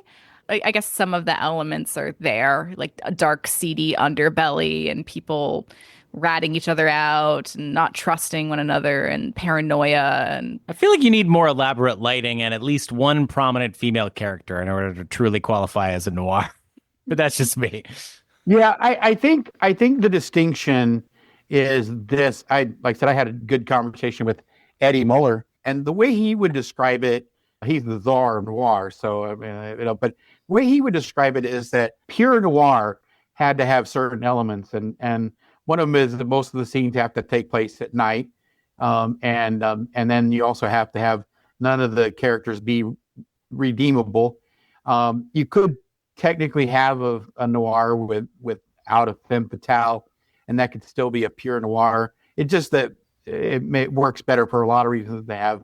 I guess some of the elements are there, like a dark, seedy underbelly and people ratting each other out and not trusting one another and paranoia. And I feel like you need more elaborate lighting and at least one prominent female character in order to truly qualify as a noir. But that's just me. Yeah, I think the distinction is this. Like I said, I had a good conversation with Eddie Muller, and the way he would describe it He's the czar of noir. So, I mean, but the way he would describe it is that pure noir had to have certain elements. And one of them is that most of the scenes have to take place at night. And then you also have to have none of the characters be redeemable. You could technically have a noir without a femme fatale, and that could still be a pure noir. It's just that it works better for a lot of reasons to have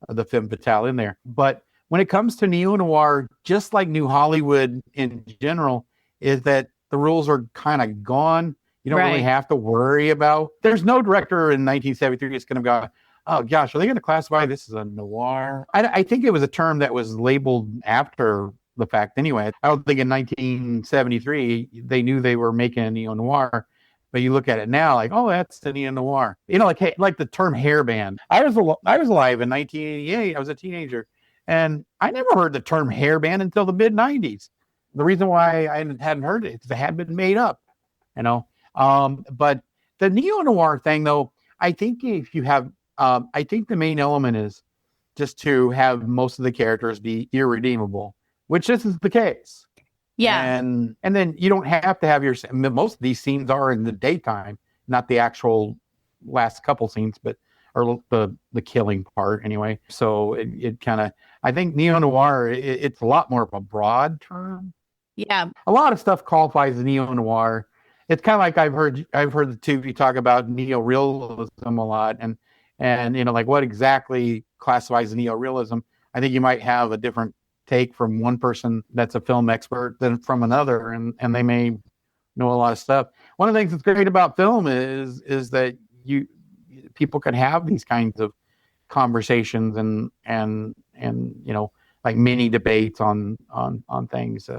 the femme fatale in there. But when it comes to neo-noir, just like New Hollywood in general, is that the rules are kind of gone. You don't really have to worry about. There's no director in 1973 that's going to go, oh gosh, are they going to classify this as a noir? I think it was a term that was labeled after the fact anyway. I don't think in 1973 they knew they were making a neo-noir. But you look at it now, like, oh, that's the neo-noir. You know, like the term hairband. I was alive in 1988. I was a teenager, and I never heard the term hairband until the mid 90s. The reason why I hadn't heard it is it had been made up, you know. But the neo-noir thing, though, I think if you have, I think the main element is just to have most of the characters be irredeemable, which this is the case. Yeah. And then you don't have to have most of these scenes are in the daytime, not the actual last couple scenes, or the killing part anyway. So it kind of, I think neo-noir, it's a lot more of a broad term. Yeah. A lot of stuff qualifies as neo-noir. It's kind of like I've heard the two of you talk about neo-realism a lot, and you know, like what exactly classifies as neo-realism. I think you might have a different take from one person that's a film expert than from another, and they may know a lot of stuff. One of the things that's great about film is that people can have these kinds of conversations and you know, like mini debates on things.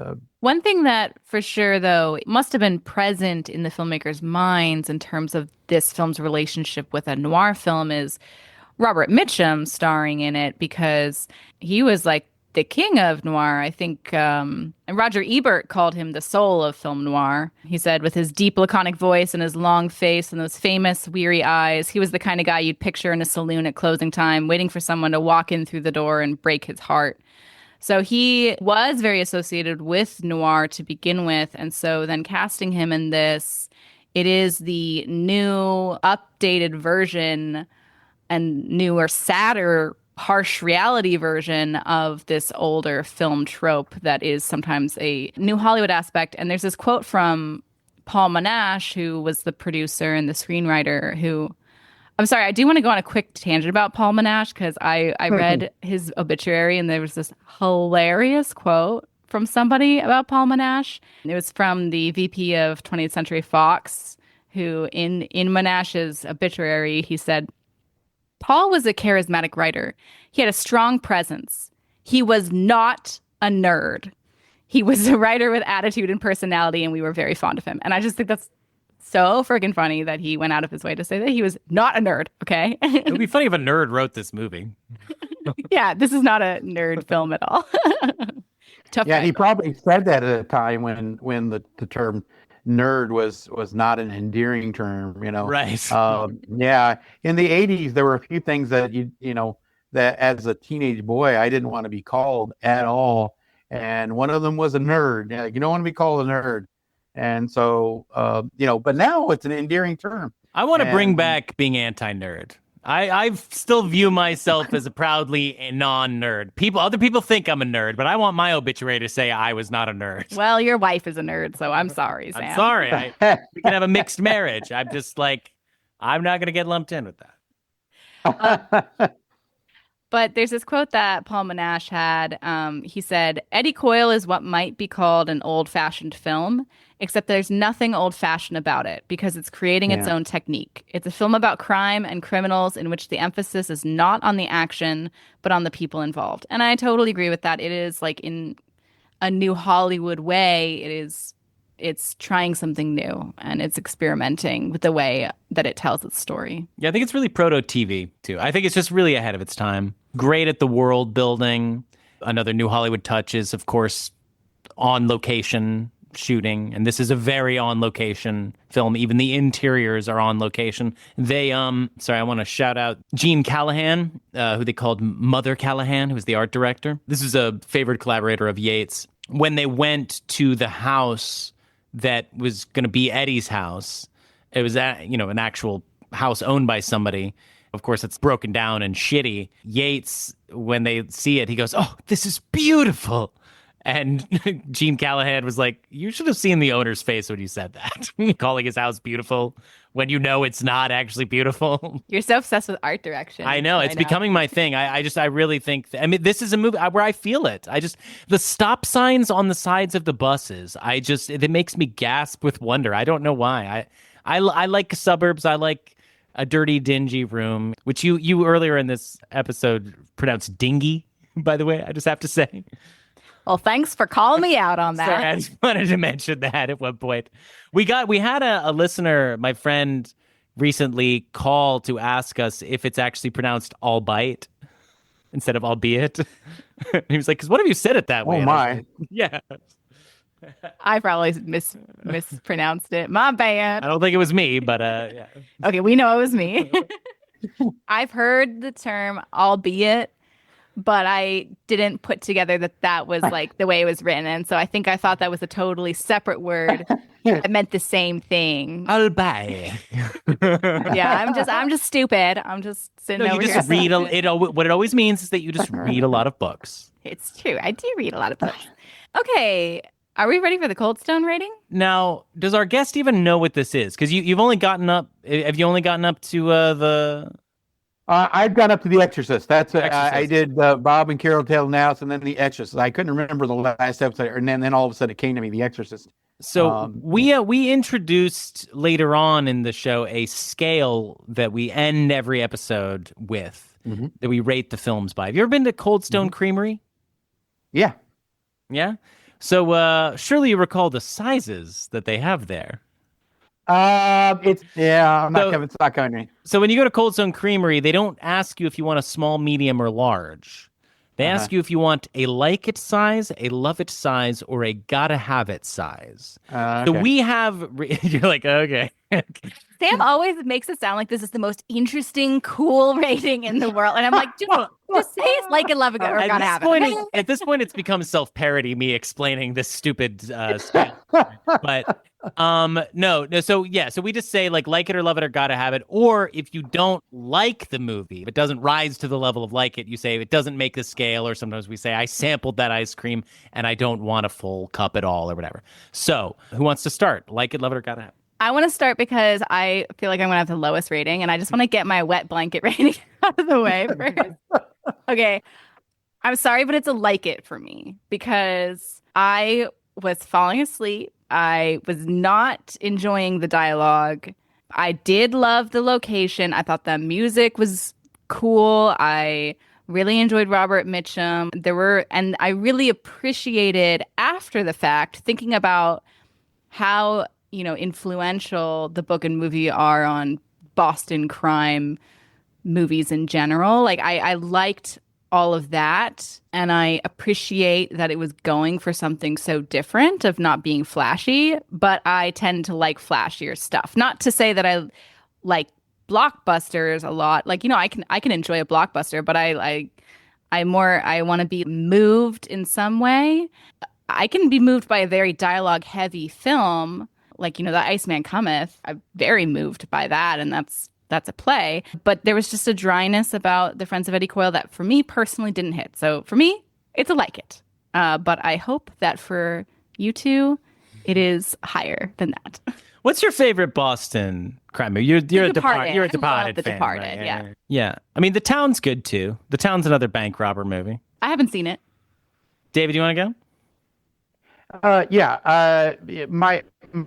One thing that for sure, though, must have been present in the filmmakers' minds in terms of this film's relationship with a noir film is Robert Mitchum starring in it, because he was like the king of noir. I think and Roger Ebert called him the soul of film noir. He said with his deep laconic voice and his long face and those famous weary eyes, he was the kind of guy you'd picture in a saloon at closing time, waiting for someone to walk in through the door and break his heart. So he was very associated with noir to begin with. And so then casting him in this, it is the new updated version and newer, sadder, harsh reality version of this older film trope that is sometimes a New Hollywood aspect. And there's this quote from Paul Monash, who was the producer and the screenwriter, who, I'm sorry, I do want to go on a quick tangent about Paul Monash, because I read his obituary and there was this hilarious quote from somebody about Paul Monash. It was from the VP of 20th Century Fox, who in Monash's obituary, he said, Paul was a charismatic writer. He had a strong presence. He was not a nerd. He was a writer with attitude and personality, and we were very fond of him. And I just think that's so freaking funny that he went out of his way to say that he was not a nerd, okay? It would be funny if a nerd wrote this movie. Yeah, this is not a nerd film at all. Tough yeah, guy. he probably said that at a time when the term nerd was not an endearing term, you know. Right. Yeah. In the 80s, there were a few things that you know, that as a teenage boy, I didn't want to be called at all. And one of them was a nerd. You don't want to be called a nerd. And so, you know, but now it's an endearing term. I want to bring back being anti-nerd. I still view myself as a proudly non-nerd. Other people think I'm a nerd, but I want my obituary to say I was not a nerd. Well, your wife is a nerd, so I'm sorry, Sam. I'm sorry. We can have a mixed marriage. I'm just like, I'm not going to get lumped in with that. But there's this quote that Paul Monash had. He said, Eddie Coyle is what might be called an old-fashioned film, except there's nothing old-fashioned about it because it's creating its own technique. It's a film about crime and criminals in which the emphasis is not on the action, but on the people involved. And I totally agree with that. It is like in a New Hollywood way, it's trying something new, and it's experimenting with the way that it tells its story. Yeah, I think it's really proto-TV, too. I think it's just really ahead of its time. Great at the world building. Another New Hollywood touch is, of course, on location shooting, and this is a very on location film. Even the interiors are on location. They sorry, I want to shout out Gene Callahan, who they called Mother Callahan, who was the art director. This is a favorite collaborator of Yates. When they went to the house that was going to be Eddie's house, it was an actual house owned by somebody. Of course, it's broken down and shitty. Yates, when they see it, he goes, "Oh, this is beautiful." And Gene Callahan was like, "You should have seen the owner's face when you said that." Calling his house beautiful when you know it's not actually beautiful. You're so obsessed with art direction. I know. It's becoming my thing. I really think, this is a movie where I feel it. The stop signs on the sides of the buses, it makes me gasp with wonder. I don't know why. I like suburbs. I like a dirty, dingy room, which you earlier in this episode pronounced dingy, by the way, I just have to say. Well, thanks for calling me out on that. Sorry, I just wanted to mention that at one point. We had a listener, my friend, recently call to ask us if it's actually pronounced albeit instead of albeit. He was like, "Because what if you said it that way?" Oh, my. Like, yeah. I probably mispronounced it. My bad. I don't think it was me, but yeah. Okay, we know it was me. I've heard the term albeit, but I didn't put together that was like the way it was written. And so I think I thought that was a totally separate word that meant the same thing. Albeit. Yeah, I'm just stupid. I'm just sitting over you here. just read what it always means is that you just read a lot of books. It's true. I do read a lot of books. Okay. Are we ready for the Cold Stone rating? Now, does our guest even know what this is? Because you've only gotten up. Have you only gotten up to the? I've gone up to The Exorcist. That's Exorcist. I did Bob and Carol Tale Now, and then The Exorcist. I couldn't remember the last episode, and then all of a sudden it came to me, The Exorcist. So we introduced later on in the show a scale that we end every episode with, that we rate the films by. Have you ever been to Cold Stone Creamery? Yeah. Yeah. So surely you recall the sizes that they have there. It's not coming. So when you go to Cold Stone Creamery, they don't ask you if you want a small, medium, or large. They ask you if you want a like it size, a love it size, or a gotta have it size. Okay. So we have. You're like, okay. Sam always makes it sound like this is the most interesting, cool rating in the world. And I'm like, just say it's like it, love it, or gotta have it. At this point, it's become self-parody, me explaining this stupid scale. But no. So we just say like it or love it or gotta have it. Or if you don't like the movie, if it doesn't rise to the level of like it, you say it doesn't make the scale. Or sometimes we say I sampled that ice cream and I don't want a full cup at all, or whatever. So who wants to start? Like it, love it, or gotta have it? I want to start because I feel like I'm going to have the lowest rating, and I just want to get my wet blanket rating out of the way first. Okay. I'm sorry, but it's a like it for me because I was falling asleep. I was not enjoying the dialogue. I did love the location. I thought the music was cool. I really enjoyed Robert Mitchum. And I really appreciated after the fact thinking about how influential the book and movie are on Boston crime movies in general. Like I liked all of that, and I appreciate that it was going for something so different of not being flashy, but I tend to like flashier stuff. Not to say that I like blockbusters a lot. Like, I can enjoy a blockbuster, but I want to be moved in some way. I can be moved by a very dialogue heavy film. Like, The Iceman Cometh, I'm very moved by that, and that's a play. But there was just a dryness about The Friends of Eddie Coyle that, for me, personally didn't hit. So, for me, it's a like it. But I hope that for you two, it is higher than that. What's your favorite Boston crime movie? You're a Departed fan, The Departed, right? yeah. Yeah. I mean, The Town's good, too. The Town's another bank robber movie. I haven't seen it. David, do you want to go?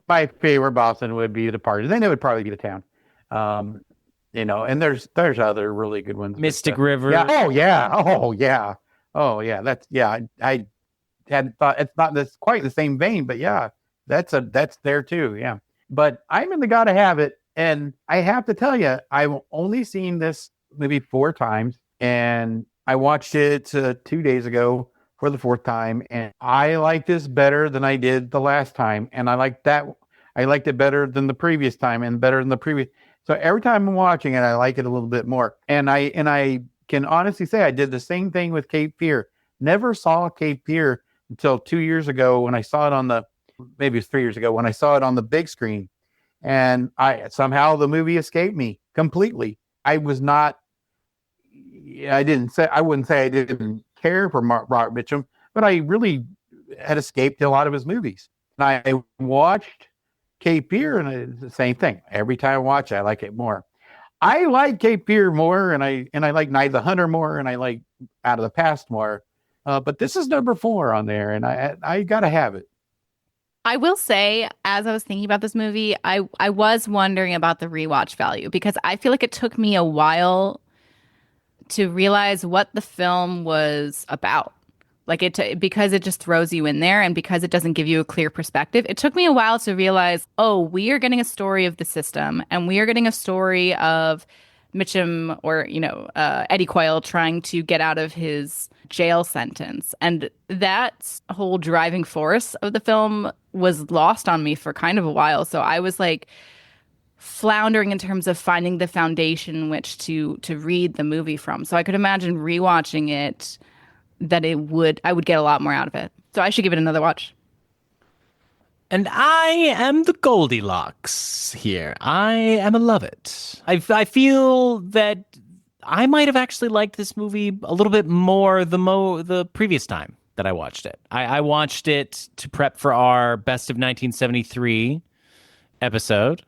My favorite Boston would be The Departed. Then it would probably be The Town. And there's other really good ones. Mystic River. Yeah. Oh yeah. I hadn't thought it's not this quite the same vein, but yeah, that's there too. Yeah. But I'm in the gotta have it, and I have to tell you, I've only seen this movie 4 times, and I watched it 2 days ago for the fourth time, and I like this better than I did the last time, and I liked it better than the previous time, and better than the previous. So every time I'm watching it, I like it a little bit more. And I can honestly say I did the same thing with Cape Fear. Never saw Cape Fear until 2 years ago when I saw it maybe it was 3 years ago when I saw it on the big screen, and somehow the movie escaped me completely. I was not. I wouldn't say I didn't care for Robert Mitchum, but I really had escaped a lot of his movies. And I watched Cape Fear, and it's the same thing. Every time I watch it, I like it more. I like Cape Fear more, and I like Night of the Hunter more, and I like Out of the Past more. But this is number 4 on there, and I gotta have it. I will say, as I was thinking about this movie, I was wondering about the rewatch value, because I feel like it took me a while to realize what the film was about. Like because it just throws you in there, and because it doesn't give you a clear perspective. It took me a while to realize, oh, we are getting a story of the system, and we are getting a story of Mitchum, or Eddie Coyle, trying to get out of his jail sentence. And that whole driving force of the film was lost on me for kind of a while. So I was like floundering in terms of finding the foundation which to read the movie from. So I could imagine rewatching it that I would get a lot more out of it. So I should give it another watch. And I am the Goldilocks here. I am a love it. I feel that I might have actually liked this movie a little bit more the previous time that I watched it. I watched it to prep for our Best of 1973 episode.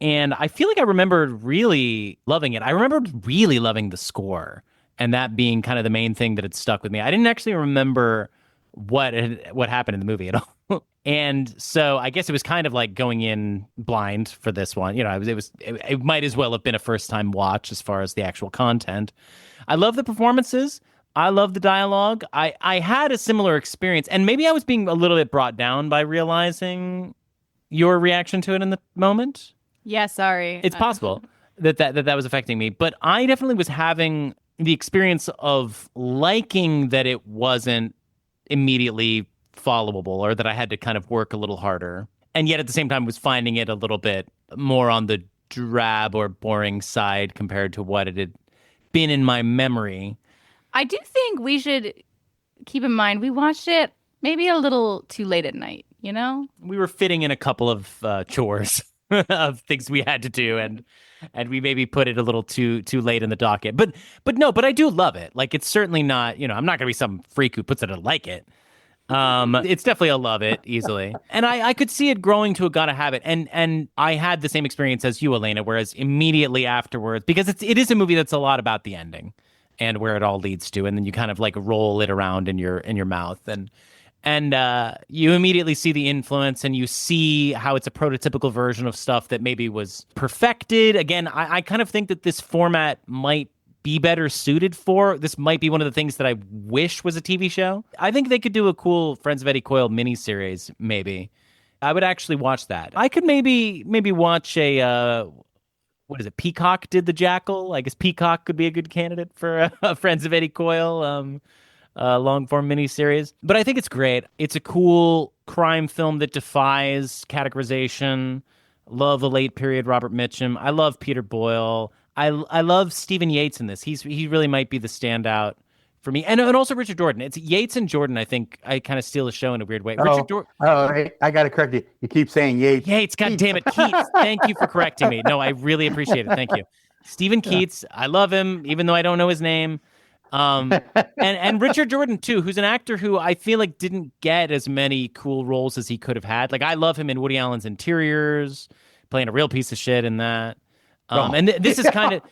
And I feel like I remembered really loving it. I remembered really loving the score, and that being kind of the main thing that had stuck with me. I didn't actually remember what happened in the movie at all. And so I guess it was kind of like going in blind for this one. It might as well have been a first-time watch as far as the actual content. I love the performances. I love the dialogue. I had a similar experience, and maybe I was being a little bit brought down by realizing your reaction to it in the moment. Yeah, sorry. It's possible that was affecting me, but I definitely was having the experience of liking that it wasn't immediately followable, or that I had to kind of work a little harder. And yet at the same time was finding it a little bit more on the drab or boring side compared to what it had been in my memory. I do think we should keep in mind we watched it maybe a little too late at night, We were fitting in a couple of chores of things we had to do, and we maybe put it a little too late in the docket. But I do love it. Like, it's certainly not, I'm not gonna be some freak who puts it a like it. It's definitely a love it easily. And I could see it growing to a gotta have it. And I had the same experience as you, Elena, whereas immediately afterwards, because it is a movie that's a lot about the ending and where it all leads to, and then you kind of like roll it around in your mouth, and you immediately see the influence, and you see how it's a prototypical version of stuff that maybe was perfected. Again, I kind of think that this format might be better suited for. This might be one of the things that I wish was a TV show. I think they could do a cool Friends of Eddie Coyle miniseries, maybe. I would actually watch that. I could maybe watch a... what is it? Peacock did The Jackal. I guess Peacock could be a good candidate for a Friends of Eddie Coyle long-form miniseries. But I think it's great. It's a cool crime film that defies categorization. Love the late period Robert Mitchum. I love Peter Boyle. I love Stephen Yates in this. He really might be the standout for me. And also Richard Jordan. It's Yates and Jordan, I think. I kind of steal the show in a weird way. Richard Jordan. I got to correct you. You keep saying Yates. Yates, God damn it. Keats. Thank you for correcting me. No, I really appreciate it. Thank you. Stephen Keats. I love him, even though I don't know his name. And Richard Jordan too, who's an actor who I feel like didn't get as many cool roles as he could have had. Like, I love him in Woody Allen's Interiors, playing a real piece of shit in that. And this is kind of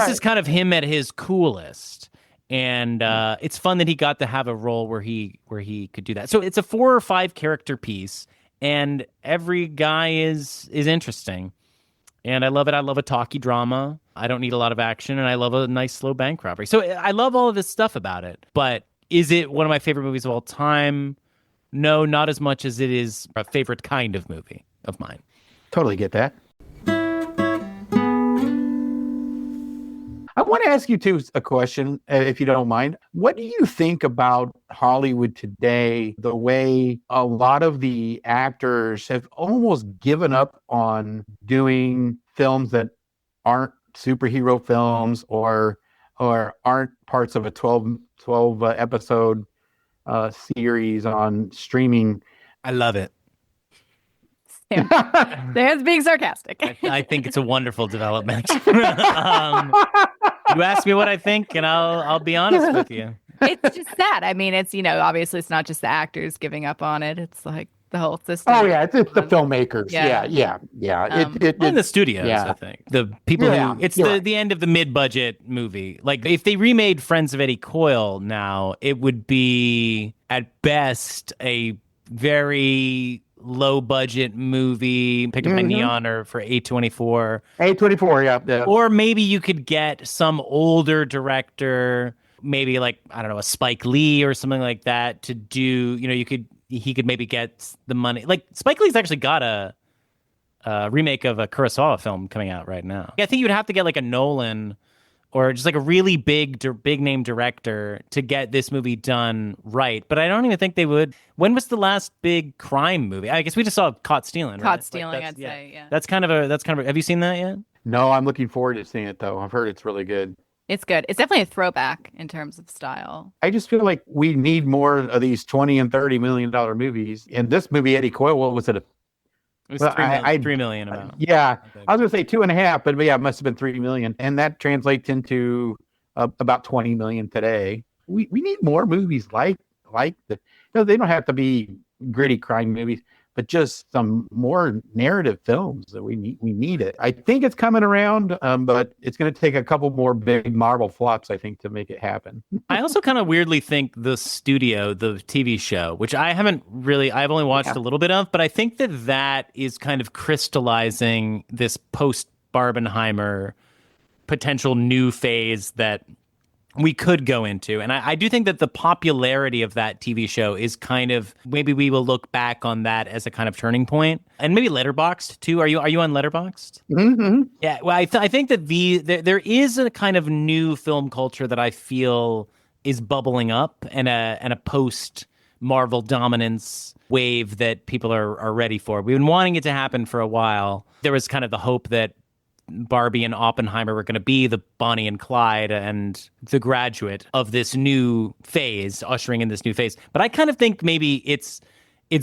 is kind of him at his coolest. And it's fun that he got to have a role where he could do that. So it's a 4 or 5 character piece, and every guy is interesting. And I love it. I love a talky drama. I don't need a lot of action, and I love a nice slow bank robbery. So I love all of this stuff about it. But is it one of my favorite movies of all time? No, not as much as it is a favorite kind of movie of mine. Totally get that. I want to ask you too a question, if you don't mind. What do you think about Hollywood today? The way a lot of the actors have almost given up on doing films that aren't superhero films or aren't parts of a 12 episode series on streaming. I love it. There's being sarcastic. I think it's a wonderful development. You ask me what I think, and I'll be honest with you. It's just sad. I mean, it's, obviously it's not just the actors giving up on it. It's like the whole system. Oh yeah, it's the filmmakers. Yeah. And the studios, I think. The people who it's the end of the mid-budget movie. Like if they remade Friends of Eddie Coyle now, it would be at best a very low budget movie picked up by Neon or for A24. A24, yeah. Or maybe you could get some older director, maybe like, I don't know, a Spike Lee or something like that to do, he could maybe get the money. Like Spike Lee's actually got a remake of a Kurosawa film coming out right now. I think you'd have to get like a Nolan or just like a really big name director to get this movie done right. But I don't even think they would. When was the last big crime movie? I guess we just saw Caught Stealing, right? Caught Stealing, I'd say, yeah. That's kind of a, have you seen that yet? No, I'm looking forward to seeing it though. I've heard it's really good. It's good. It's definitely a throwback in terms of style. I just feel like we need more of these $20 and $30 million movies. And this movie, Eddie Coyle, what was it? It was $3 million about. Yeah, I was going to say 2.5, but yeah, it must have been $3 million. And that translates into about $20 million today. We need more movies like the, they don't have to be gritty crime movies, but just some more narrative films that we need it. I think it's coming around, but it's going to take a couple more big Marvel flops, I think, to make it happen. I also kind of weirdly think The Studio, the TV show, which I've only watched a little bit of, but I think that is kind of crystallizing this post-Barbenheimer potential new phase that we could go into. And I do think that the popularity of that TV show is kind of, maybe we will look back on that as a kind of turning point. And maybe Letterboxd too. Are you on Letterboxd? Mm-hmm. Yeah. Well, I think that there is a kind of new film culture that I feel is bubbling up, and a post Marvel dominance wave that people are ready for. We've been wanting it to happen for a while. There was kind of the hope that Barbie and Oppenheimer were going to be the Bonnie and Clyde and The Graduate of this new phase, ushering in this new phase. But I kind of think maybe it's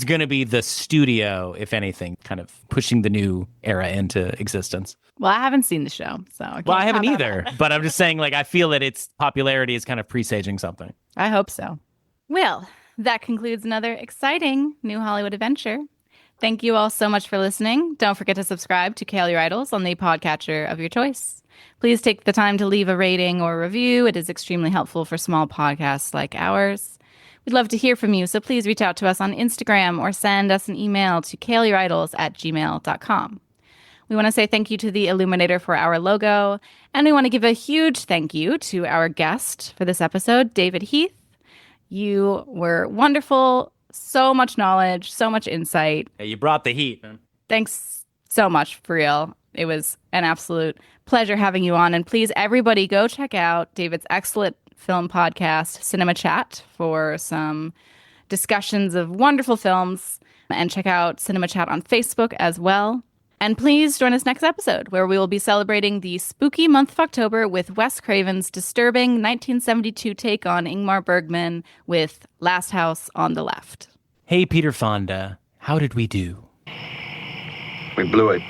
going to be The Studio, if anything, kind of pushing the new era into existence. Well, I haven't seen the show, so I haven't either. But I'm just saying, like, I feel that its popularity is kind of presaging something. I hope so. Well, that concludes another exciting new Hollywood adventure. Thank you all so much for listening. Don't forget to subscribe to Kale Your Idols on the podcatcher of your choice. Please take the time to leave a rating or review. It is extremely helpful for small podcasts like ours. We'd love to hear from you, so please reach out to us on Instagram or send us an email to kaleyouриdols@gmail.com. We want to say thank you to the Illuminator for our logo, and we want to give a huge thank you to our guest for this episode, David Heath. You were wonderful. So much knowledge, so much insight. Yeah, you brought the heat, man. Thanks so much, for real. It was an absolute pleasure having you on. And please, everybody, go check out David's excellent film podcast, Cinema Chat, for some discussions of wonderful films. And check out Cinema Chat on Facebook as well. And please join us next episode, where we will be celebrating the spooky month of October with Wes Craven's disturbing 1972 take on Ingmar Bergman with Last House on the Left. Hey, Peter Fonda, how did we do? We blew it.